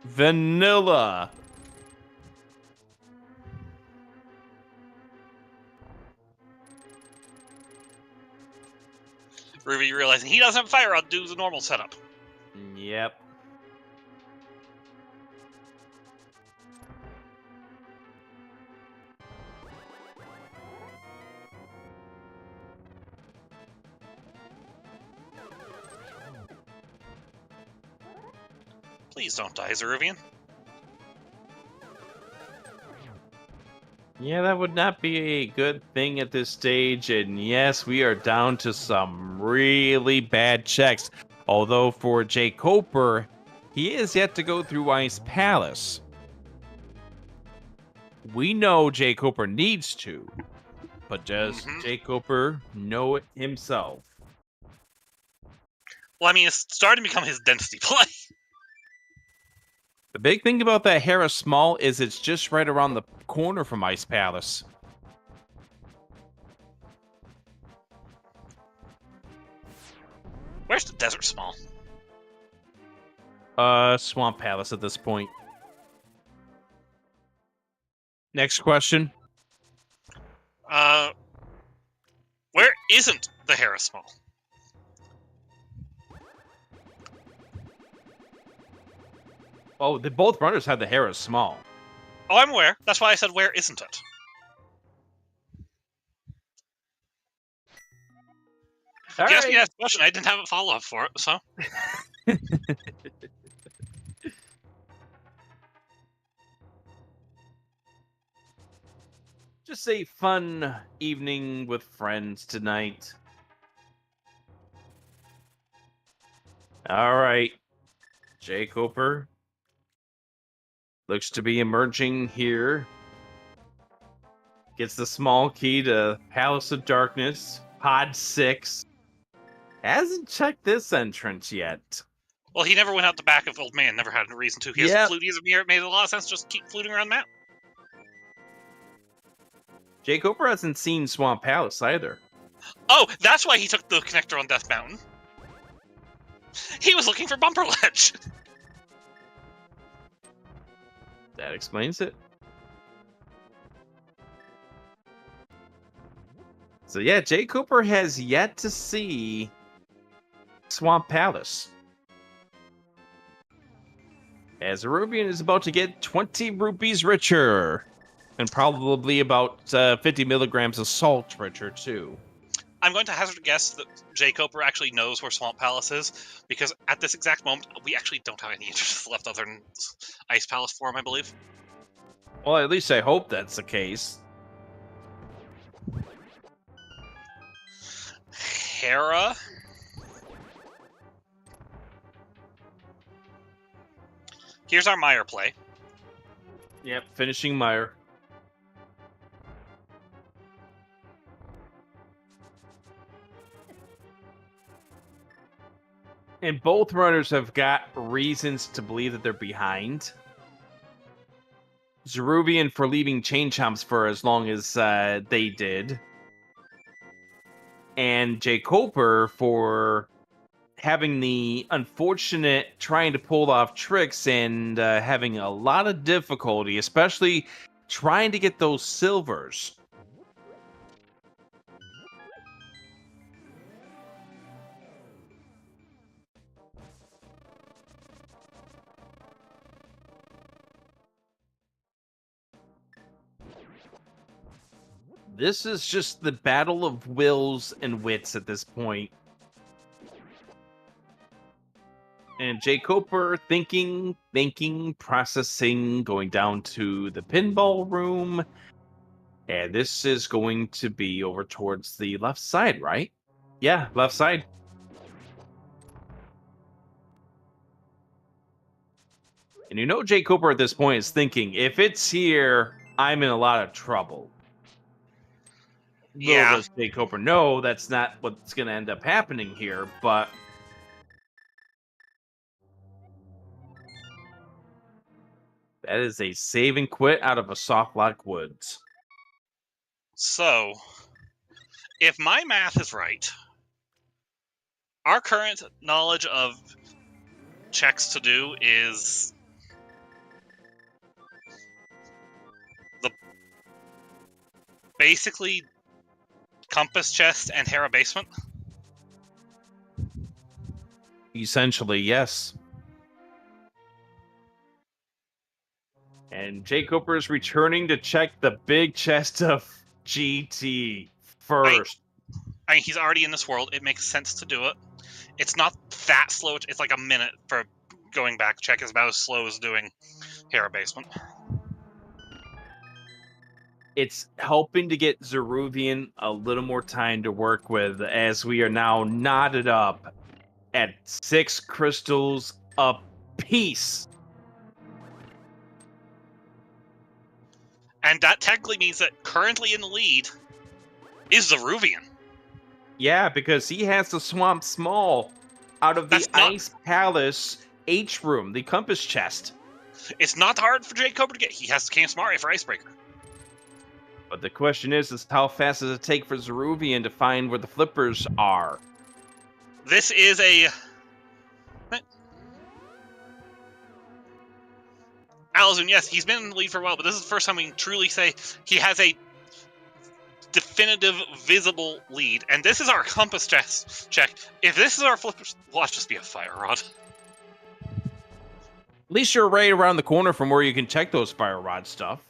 Vanilla. Ruby realizing he doesn't have fire, I'll do the normal setup. Yep. Please don't die, Zaruvyen. Yeah, that would not be a good thing at this stage, and yes, we are down to some really bad checks. Although for jkoper, he is yet to go through Ice Palace. We know jkoper needs to, but does jkoper know it himself? Well, I mean, it's starting to become his density play. The big thing about that Hera Small is it's just right around the corner from Ice Palace. Where's the Desert Small? Swamp Palace at this point. Next question. Where isn't the Hera Small? Oh, both runners have the Hera Small. Oh, I'm aware. That's why I said, where isn't it? You asked me that question. I didn't have a follow-up for it, so... Just a fun evening with friends tonight. All right. jkoper looks to be emerging here. Gets the small key to Palace of Darkness, Pod 6. Hasn't checked this entrance yet. Well, he never went out the back of Old Man. Never had a reason to. He has fluties of mirror. It made a lot of sense. Just keep fluting around the map. jkoper hasn't seen Swamp Palace either. Oh, that's why he took the connector on Death Mountain. He was looking for Bumper Ledge. That explains it. So yeah, jkoper has yet to see Swamp Palace. As Zaruvyen is about to get 20 rupees richer. And probably about 50 milligrams of salt richer, too. I'm going to hazard a guess that jkoper actually knows where Swamp Palace is, because at this exact moment, we actually don't have any interest left other than Ice Palace form, I believe. Well, at least I hope that's the case. Hera? Here's our Meyer play. Yep, finishing Meyer. And both runners have got reasons to believe that they're behind. Zaruvyen for leaving Chain Chomps for as long as they did. And jkoper for having the unfortunate trying to pull off tricks and having a lot of difficulty, especially trying to get those silvers. This is just the battle of wills and wits at this point. And jkoper thinking, processing, going down to the pinball room. And this is going to be over towards the left side, right? Yeah, left side. And you know jkoper at this point is thinking, if it's here, I'm in a lot of trouble. Yeah. Little does jkoper know that's not what's going to end up happening here, but... That is a save and quit out of a soft lock woods. So, if my math is right, our current knowledge of checks to do is the basically Compass Chest and Hera Basement. Essentially, yes. And jkoper is returning to check the big chest of GT first. I mean, he's already in this world. It makes sense to do it. It's not that slow. It's like a minute for going back check is about as slow as doing Hera Basement. It's helping to get Zaruvyen a little more time to work with, as we are now knotted up at 6 crystals apiece. And that technically means that currently in the lead is Zaruvyen. Yeah, because he has the Swamp Small out of the Ice Palace H room, the compass chest. It's not hard for jkoper to get. He has the Camp Smart for Icebreaker. But the question is how fast does it take for Zaruvyen to find where the flippers are? This is a... Alazun, yes, he's been in the lead for a while, but this is the first time we can truly say he has a definitive, visible lead. And this is our compass check. If this is our flippers, watch this be a fire rod. At least you're right around the corner from where you can check those fire rod stuff.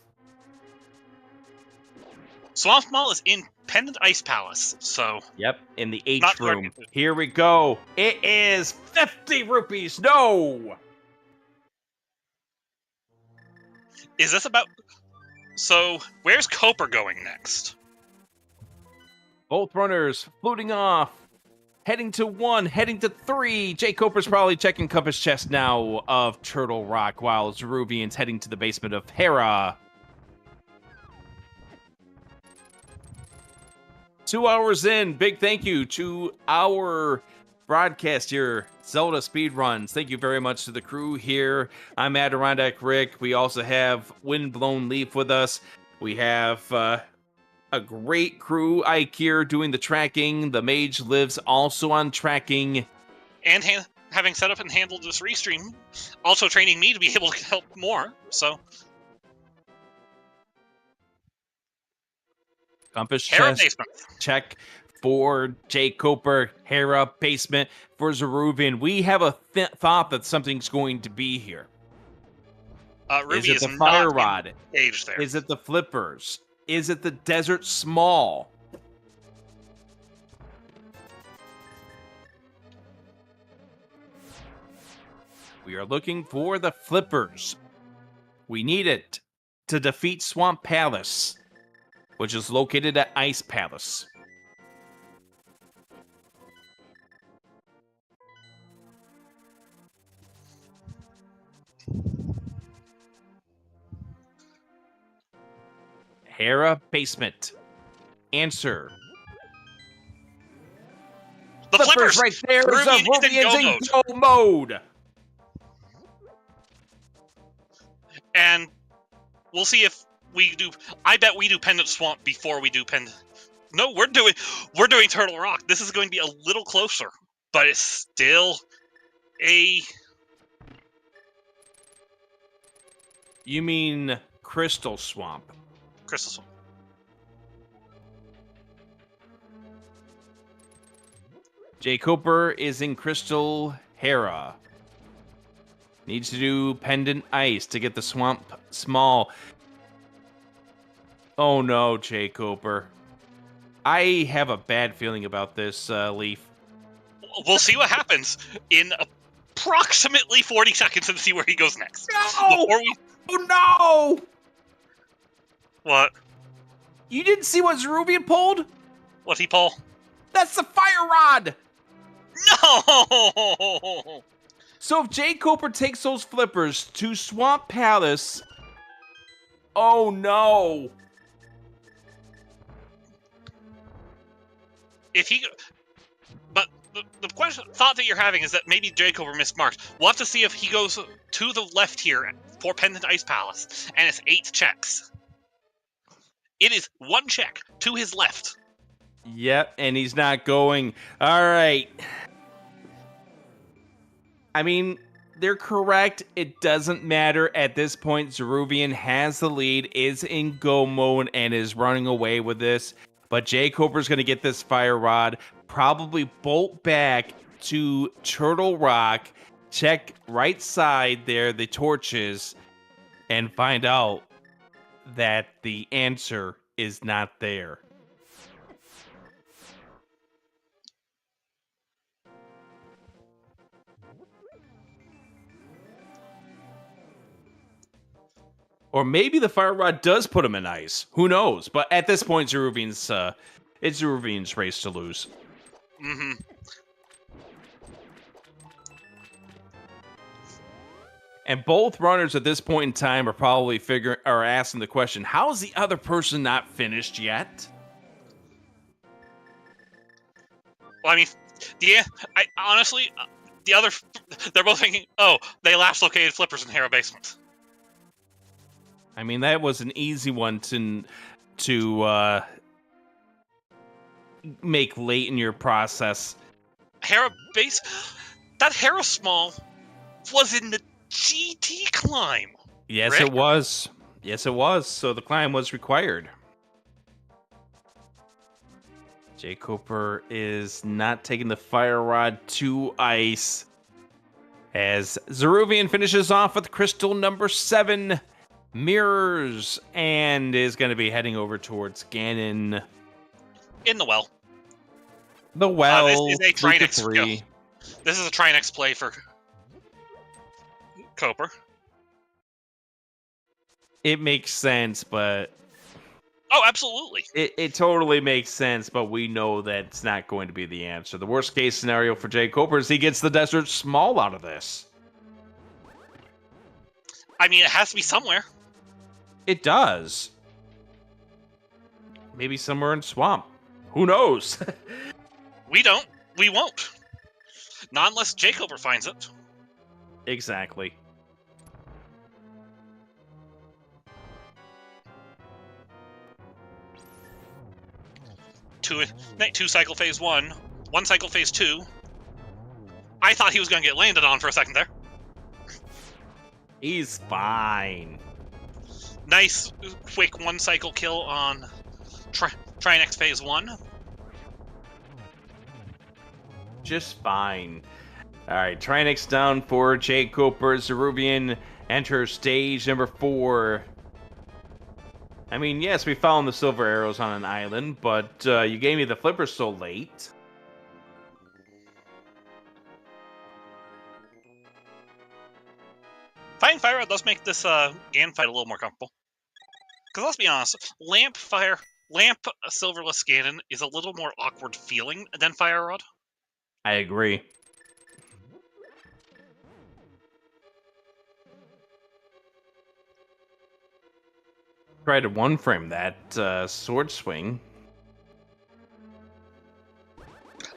Swamp Mall is in Pendant Ice Palace, so... Yep, in the H room. Here we go. It is 50 rupees. No! Is this about... So, where's Koper going next? Both runners floating off. Heading to 1, heading to 3. jkoper's probably checking compass chest now of Turtle Rock, while Zaruvyen's heading to the basement of Hera. 2 hours in. Big thank you to our broadcast here, ZeldaSpeedRuns. Thank you very much to the crew here. I'm Adirondack Rick. We also have Windblown Leaf with us. We have a great crew. Ike here doing the tracking. The Mage lives also on tracking. And having set up and handled this restream, also training me to be able to help more, so... Compass Hera chest, Basement. check for jkoper. Hera Basement for Zaruvyen. We have a thought that something's going to be here. Ruby is it the fire rod? There. Is it the flippers? Is it the Desert Small? We are looking for the flippers. We need it to defeat Swamp Palace, which is located at Ice Palace. Hera Basement. Answer. The flippers right there. Zaruvyen's in go mode. And we'll see if we do. I bet we do Pendant Swamp before we do Pendant. No, we're doing Turtle Rock. This is going to be a little closer, but it's still a... You mean Crystal Swamp? Crystal Swamp. jkoper is in Crystal Hera. Needs to do Pendant Ice to get the Swamp Small. Oh no, jkoper. I have a bad feeling about this, Leaf. We'll see what happens in approximately 40 seconds and see where he goes next. No! Oh no! What? You didn't see what Zaruvyen pulled? What'd he pull? That's the fire rod! No! So if jkoper takes those flippers to Swamp Palace... Oh no! If he... But the thought that you're having is that maybe jkoper mismarked. We'll have to see if he goes to the left here for Pendant Ice Palace, and it's 8 checks. It is 1 check to his left. Yep, and he's not going. All right. I mean, they're correct. It doesn't matter at this point. Zaruvyen has the lead, is in go mode, and is running away with this. But jkoper's going to get this fire rod, probably bolt back to Turtle Rock, check right side there, the torches, and find out that the answer is not there. Or maybe the fire rod does put him in ice. Who knows? But at this point, it's Zaruvyen's race to lose. Mm-hmm. And both runners at this point in time are probably asking the question, how is the other person not finished yet? Well, I mean, honestly, they're both thinking, oh, they last located flippers in Hero Basement. I mean, that was an easy one to make late in your process. That Hero Small was in the GT climb. Yes, Rick? It was. Yes, it was. So the climb was required. jkoper is not taking the fire rod to ice. As Zaruvyen finishes off with crystal number 7, mirrors, and is going to be heading over towards Ganon. In the well. The well. This is a Trinex. This is a Trinex play for Koper. It makes sense, but... Oh, absolutely. It totally makes sense, but we know that it's not going to be the answer. The worst case scenario for jkoper is he gets the Desert Small out of this. I mean, it has to be somewhere. It does. Maybe somewhere in Swamp. Who knows? We don't. We won't. Not unless jkoper finds it. Exactly. Two cycle phase 1, 1 cycle phase 2. I thought he was going to get landed on for a second there. He's fine. Nice, quick 1 cycle kill on Trinex phase 1. Just fine. Alright, Trinex down for jkoper. Zaruvyen enters stage number 4. I mean, yes, we found the silver arrows on an island, but you gave me the flippers so late. Fighting fire does make this Ganon fight a little more comfortable. Because let's be honest, lamp silverless Ganon is a little more awkward feeling than fire rod. I agree. Try to one frame that sword swing.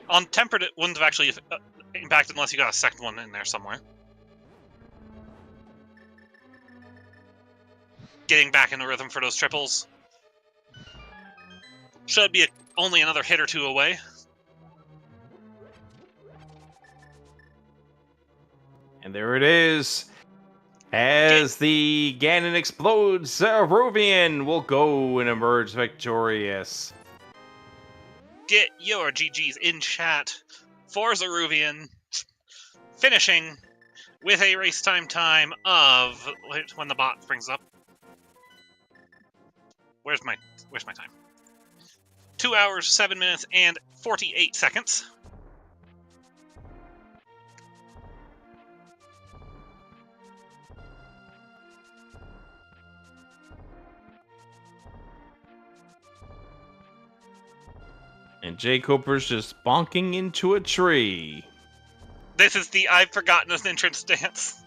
On tempered, it wouldn't have actually impacted unless you got a second one in there somewhere. Getting back in the rhythm for those triples. Should be only another hit or two away. And there it is. As the Ganon explodes, Zaruvyen will go and emerge victorious. Get your GGs in chat for Zaruvyen, finishing with a race time of when the bot brings up. Where's my time? 2 hours, 7 minutes, and 48 seconds. And jkoper's just bonking into a tree. This is the I've forgotten an entrance dance.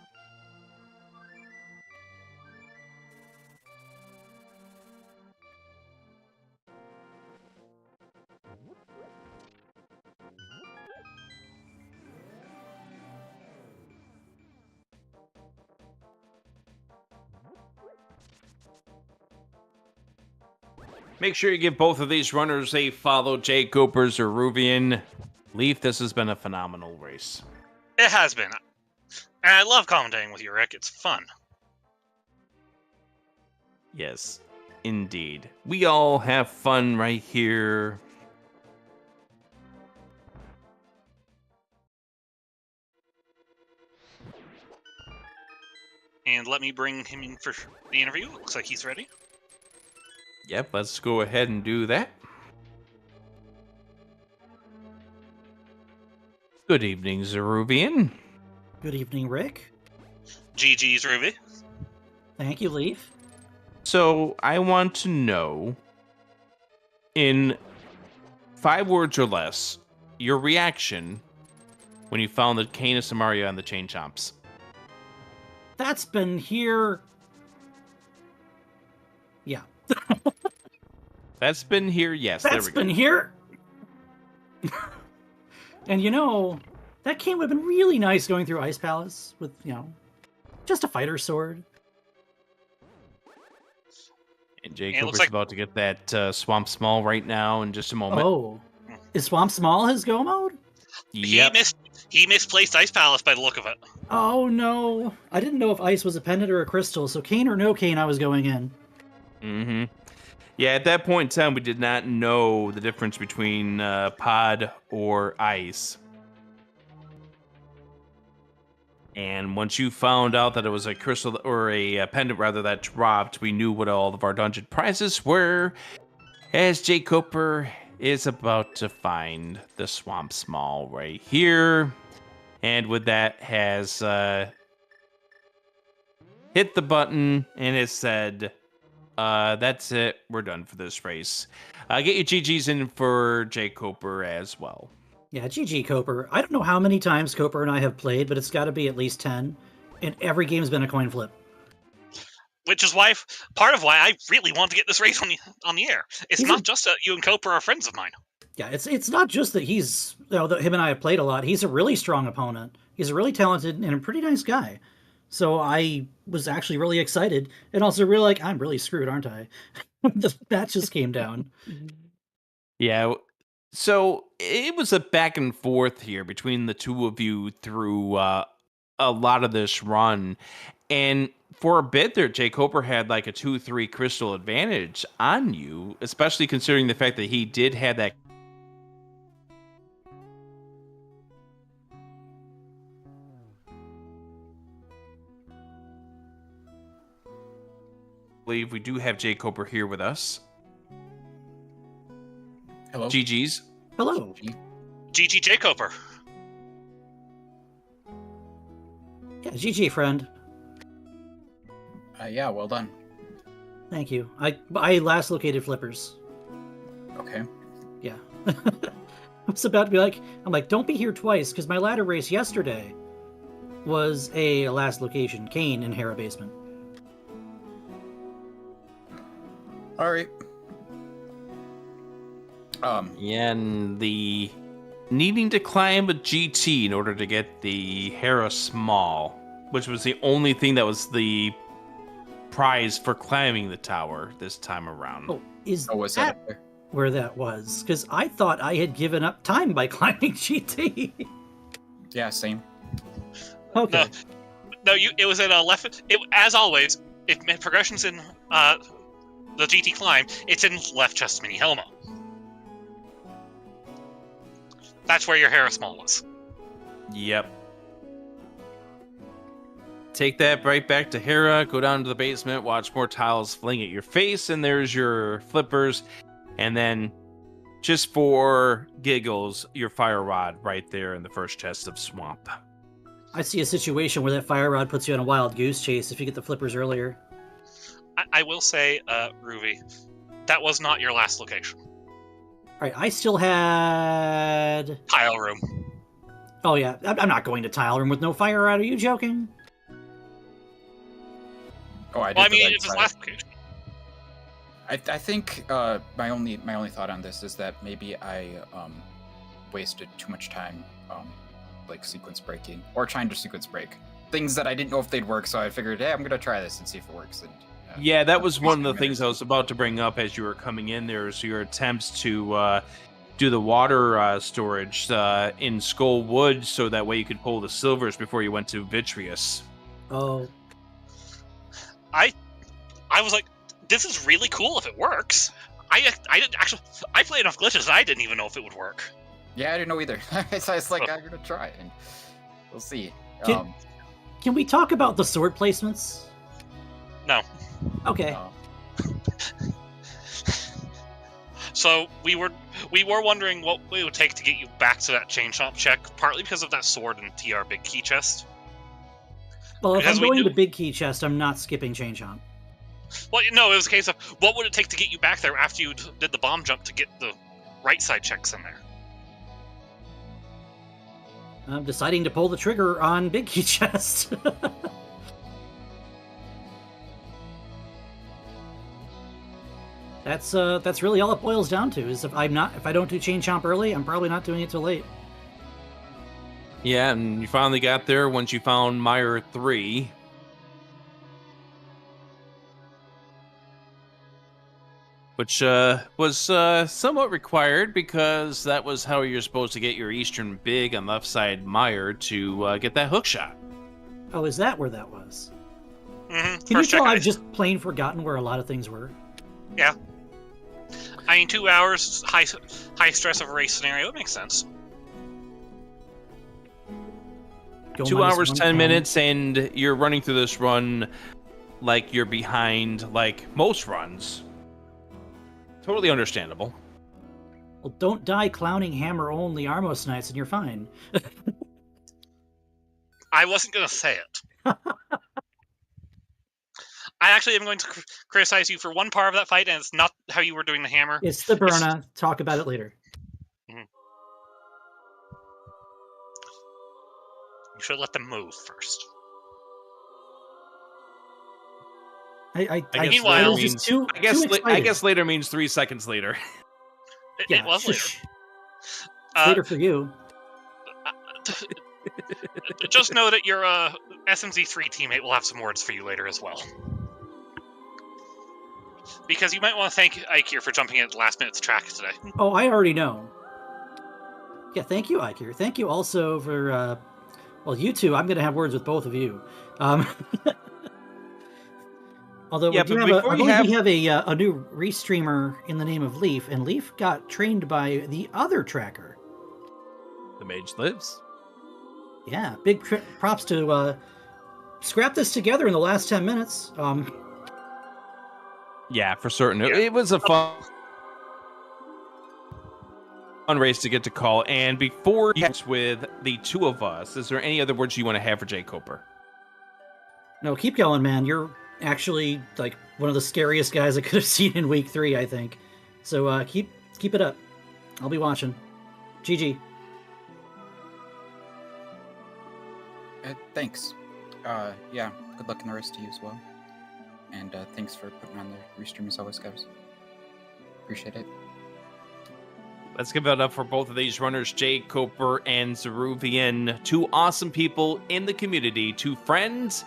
Make sure you give both of these runners a follow, jkoper, Zaruvyen. Leaf, this has been a phenomenal race. It has been. And I love commentating with you, Rick. It's fun. Yes, indeed. We all have fun right here. And let me bring him in for the interview. Looks like he's ready. Yep, let's go ahead and do that. Good evening, Zaruvyen. Good evening, Rick. GG's, Ruby. Thank you, Leaf. So I want to know, in 5 words or less, your reaction when you found the Canis and Mario and the Chain Chomps. That's been here. Yeah. That's been here, yes. That's been here. And that game would have been really nice going through Ice Palace with, just a fighter sword. And Jkoper's about to get that Swamp Small right now in just a moment. Oh. Is Swamp Small his go mode? Yep. He misplaced Ice Palace by the look of it. Oh, no. I didn't know if ice was a pendant or a crystal, so cane or no cane I was going in. Mm-hmm. Yeah, at that point in time, we did not know the difference between pod or ice. And once you found out that it was a crystal or a pendant rather that dropped, we knew what all of our dungeon prizes were, as jkoper is about to find the Swamp Small right here. And with that has hit the button and it said, that's it, we're done for this race. Get your GGs in for jkoper as well. Yeah, GG Coper. I don't know how many times Coper and I have played, but it's got to be at least 10. And every game's been a coin flip. Which is part of why I really want to get this race on the air. It's not just that you and Coper are friends of mine. Yeah, it's not just that that him and I have played a lot. He's a really strong opponent. He's a really talented and a pretty nice guy. So I was actually really excited, and also really like, I'm really screwed, aren't I? The match just came down. Yeah, so it was a back and forth here between the two of you through a lot of this run. And for a bit there, jkoper had like a 2-3 crystal advantage on you, especially considering the fact that he did have that. I believe we do have jkoper here with us. Hello. GG's. Hello. GG jkoper. Yeah, GG, friend. Yeah, well done. Thank you. I last located flippers. Okay. Yeah. I was about to be like, don't be here twice, because my ladder race yesterday was a last location, Kane in Hera Basement. All right. And the needing to climb a GT in order to get the Hera Small, which was the only thing that was the prize for climbing the tower this time around. Oh, was that up there? Where that was? Because I thought I had given up time by climbing GT. Yeah, same. Okay. No, it was at a left. As always, if progression's in the GT climb, it's in left chest mini Helmo. That's where your Hera Small was. Yep. Take that right back to Hera, go down to the basement, watch more tiles fling at your face, and there's your flippers. And then, just for giggles, your fire rod right there in the first chest of Swamp. I see a situation where that fire rod puts you on a wild goose chase if you get the flippers earlier. I will say, Ruby, that was not your last location. Alright, I still had... Tile room. Oh yeah, I'm not going to tile room with no fire rod, are you joking? Oh, I did. Well, I mean, it's his last location. I think my only thought on this is that maybe I wasted too much time like sequence breaking or trying to sequence break things that I didn't know if they'd work, so I figured, hey, I'm gonna try this and see if it works. And yeah, that was one of the things I was about to bring up as you were coming in there, is your attempts to do the water storage in Skull Wood, so that way you could pull the silvers before you went to Vitreous. Oh. I was like, this is really cool if it works. I didn't actually. I played enough glitches. I didn't even know if it would work. Yeah, I didn't know either. So it's like, I'm gonna try it, and we'll see. Can we talk about the sword placements? No. Okay. So we were wondering what it would take to get you back to that chain shop check, partly because of that sword and TR big key chest. Well, if Because I'm going to big key chest, I'm not skipping chain chomp. Well, no, it was a case of what would it take to get you back there after you did the bomb jump to get the right side checks in there. I'm deciding to pull the trigger on Big Key Chest. That's really all it boils down to. Is if I don't do Chain Chomp early, I'm probably not doing it till late. Yeah, and you finally got there once you found Meyer 3. Which was somewhat required because that was how you're supposed to get your Eastern Big on left side Meyer to get that hook shot. Oh, is that where that was? Mm-hmm. Can you tell I've just plain forgotten where a lot of things were? Yeah. I mean, 2 hours, high stress of a race scenario, it makes sense. 2 hours, 10 minutes, and you're running through this run like you're behind like most runs. Totally understandable. Well, don't die clowning hammer only Armos Knights and you're fine. I wasn't going to say it. I actually am going to criticize you for one part of that fight, and it's not how you were doing the hammer. It's the Burna. Talk about it later. Mm-hmm. You should let them move first. I guess later means 3 seconds later. It was later. Later for you. Just know that your SMZ3 teammate will have some words for you later as well. Because you might want to thank Ikir for jumping at the last minute's track today. Oh, I already know. Yeah, thank you, Ikir. Thank you also for, well, you two, I'm going to have words with both of you. Although yeah, we have a new restreamer in the name of Leaf, and Leaf got trained by the other tracker. The Mage Lives. Yeah, big props to scrap this together in the last 10 minutes. Yeah, for certain. Yeah. It was a fun race to get to call. And before you with the two of us, is there any other words you want to have for jkoper? No, keep going, man. You're actually like one of the scariest guys I could have seen in week 3, I think. So keep it up. I'll be watching. GG. Thanks. Yeah, good luck in the rest to you as well. And thanks for putting on the restream as always, guys. Appreciate it. Let's give it up for both of these runners, jkoper and Zaruvyen. Two awesome people in the community, two friends,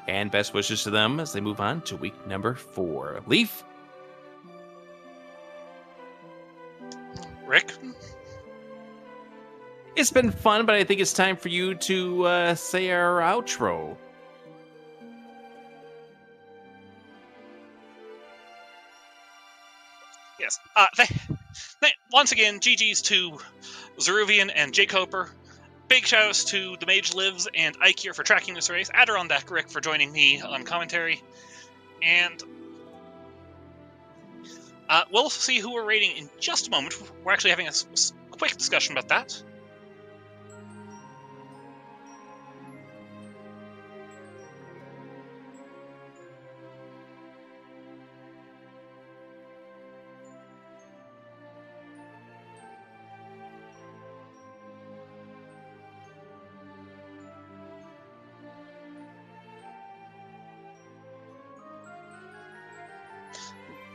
and best wishes to them as they move on to week number 4. Leaf? Rick? It's been fun, but I think it's time for you to say our outro. Yes. Once again, GG's to Zaruvyen and jkoper. Big shoutouts to The Mage Lives and Ikir for tracking this race. Adirondack Rick for joining me on commentary. And we'll see who we're rating in just a moment. We're actually having a quick discussion about that.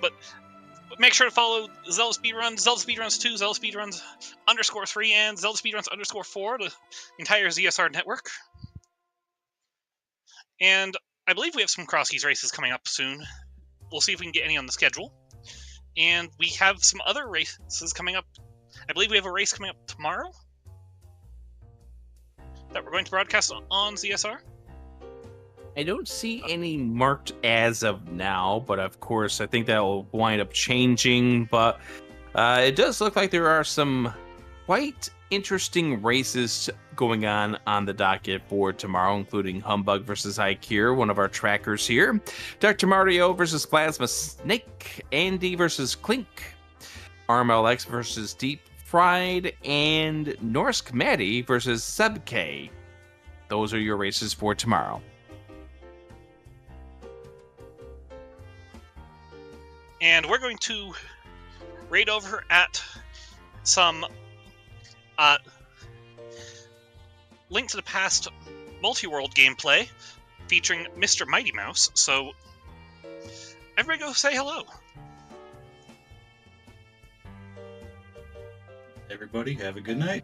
But make sure to follow Zelda Speedruns, Zelda Speedruns 2, Zelda Speedruns _3, and Zelda Speedruns _4, the entire ZSR network. And I believe we have some Crosskeys races coming up soon. We'll see if we can get any on the schedule. And we have some other races coming up. I believe we have a race coming up tomorrow that we're going to broadcast on ZSR. I don't see any marked as of now, but of course, I think that will wind up changing. But it does look like there are some quite interesting races going on the docket for tomorrow, including Humbug versus Ikir, one of our trackers here, Dr. Mario versus Plasma Snake, Andy versus Clink, RMLX versus Deep Fried, and Norsk Maddie versus Sebk. Those are your races for tomorrow. and we're going to raid over at some Link to the Past multi-world gameplay featuring Mr. Mighty Mouse. So everybody go say hello. Everybody, have a good night.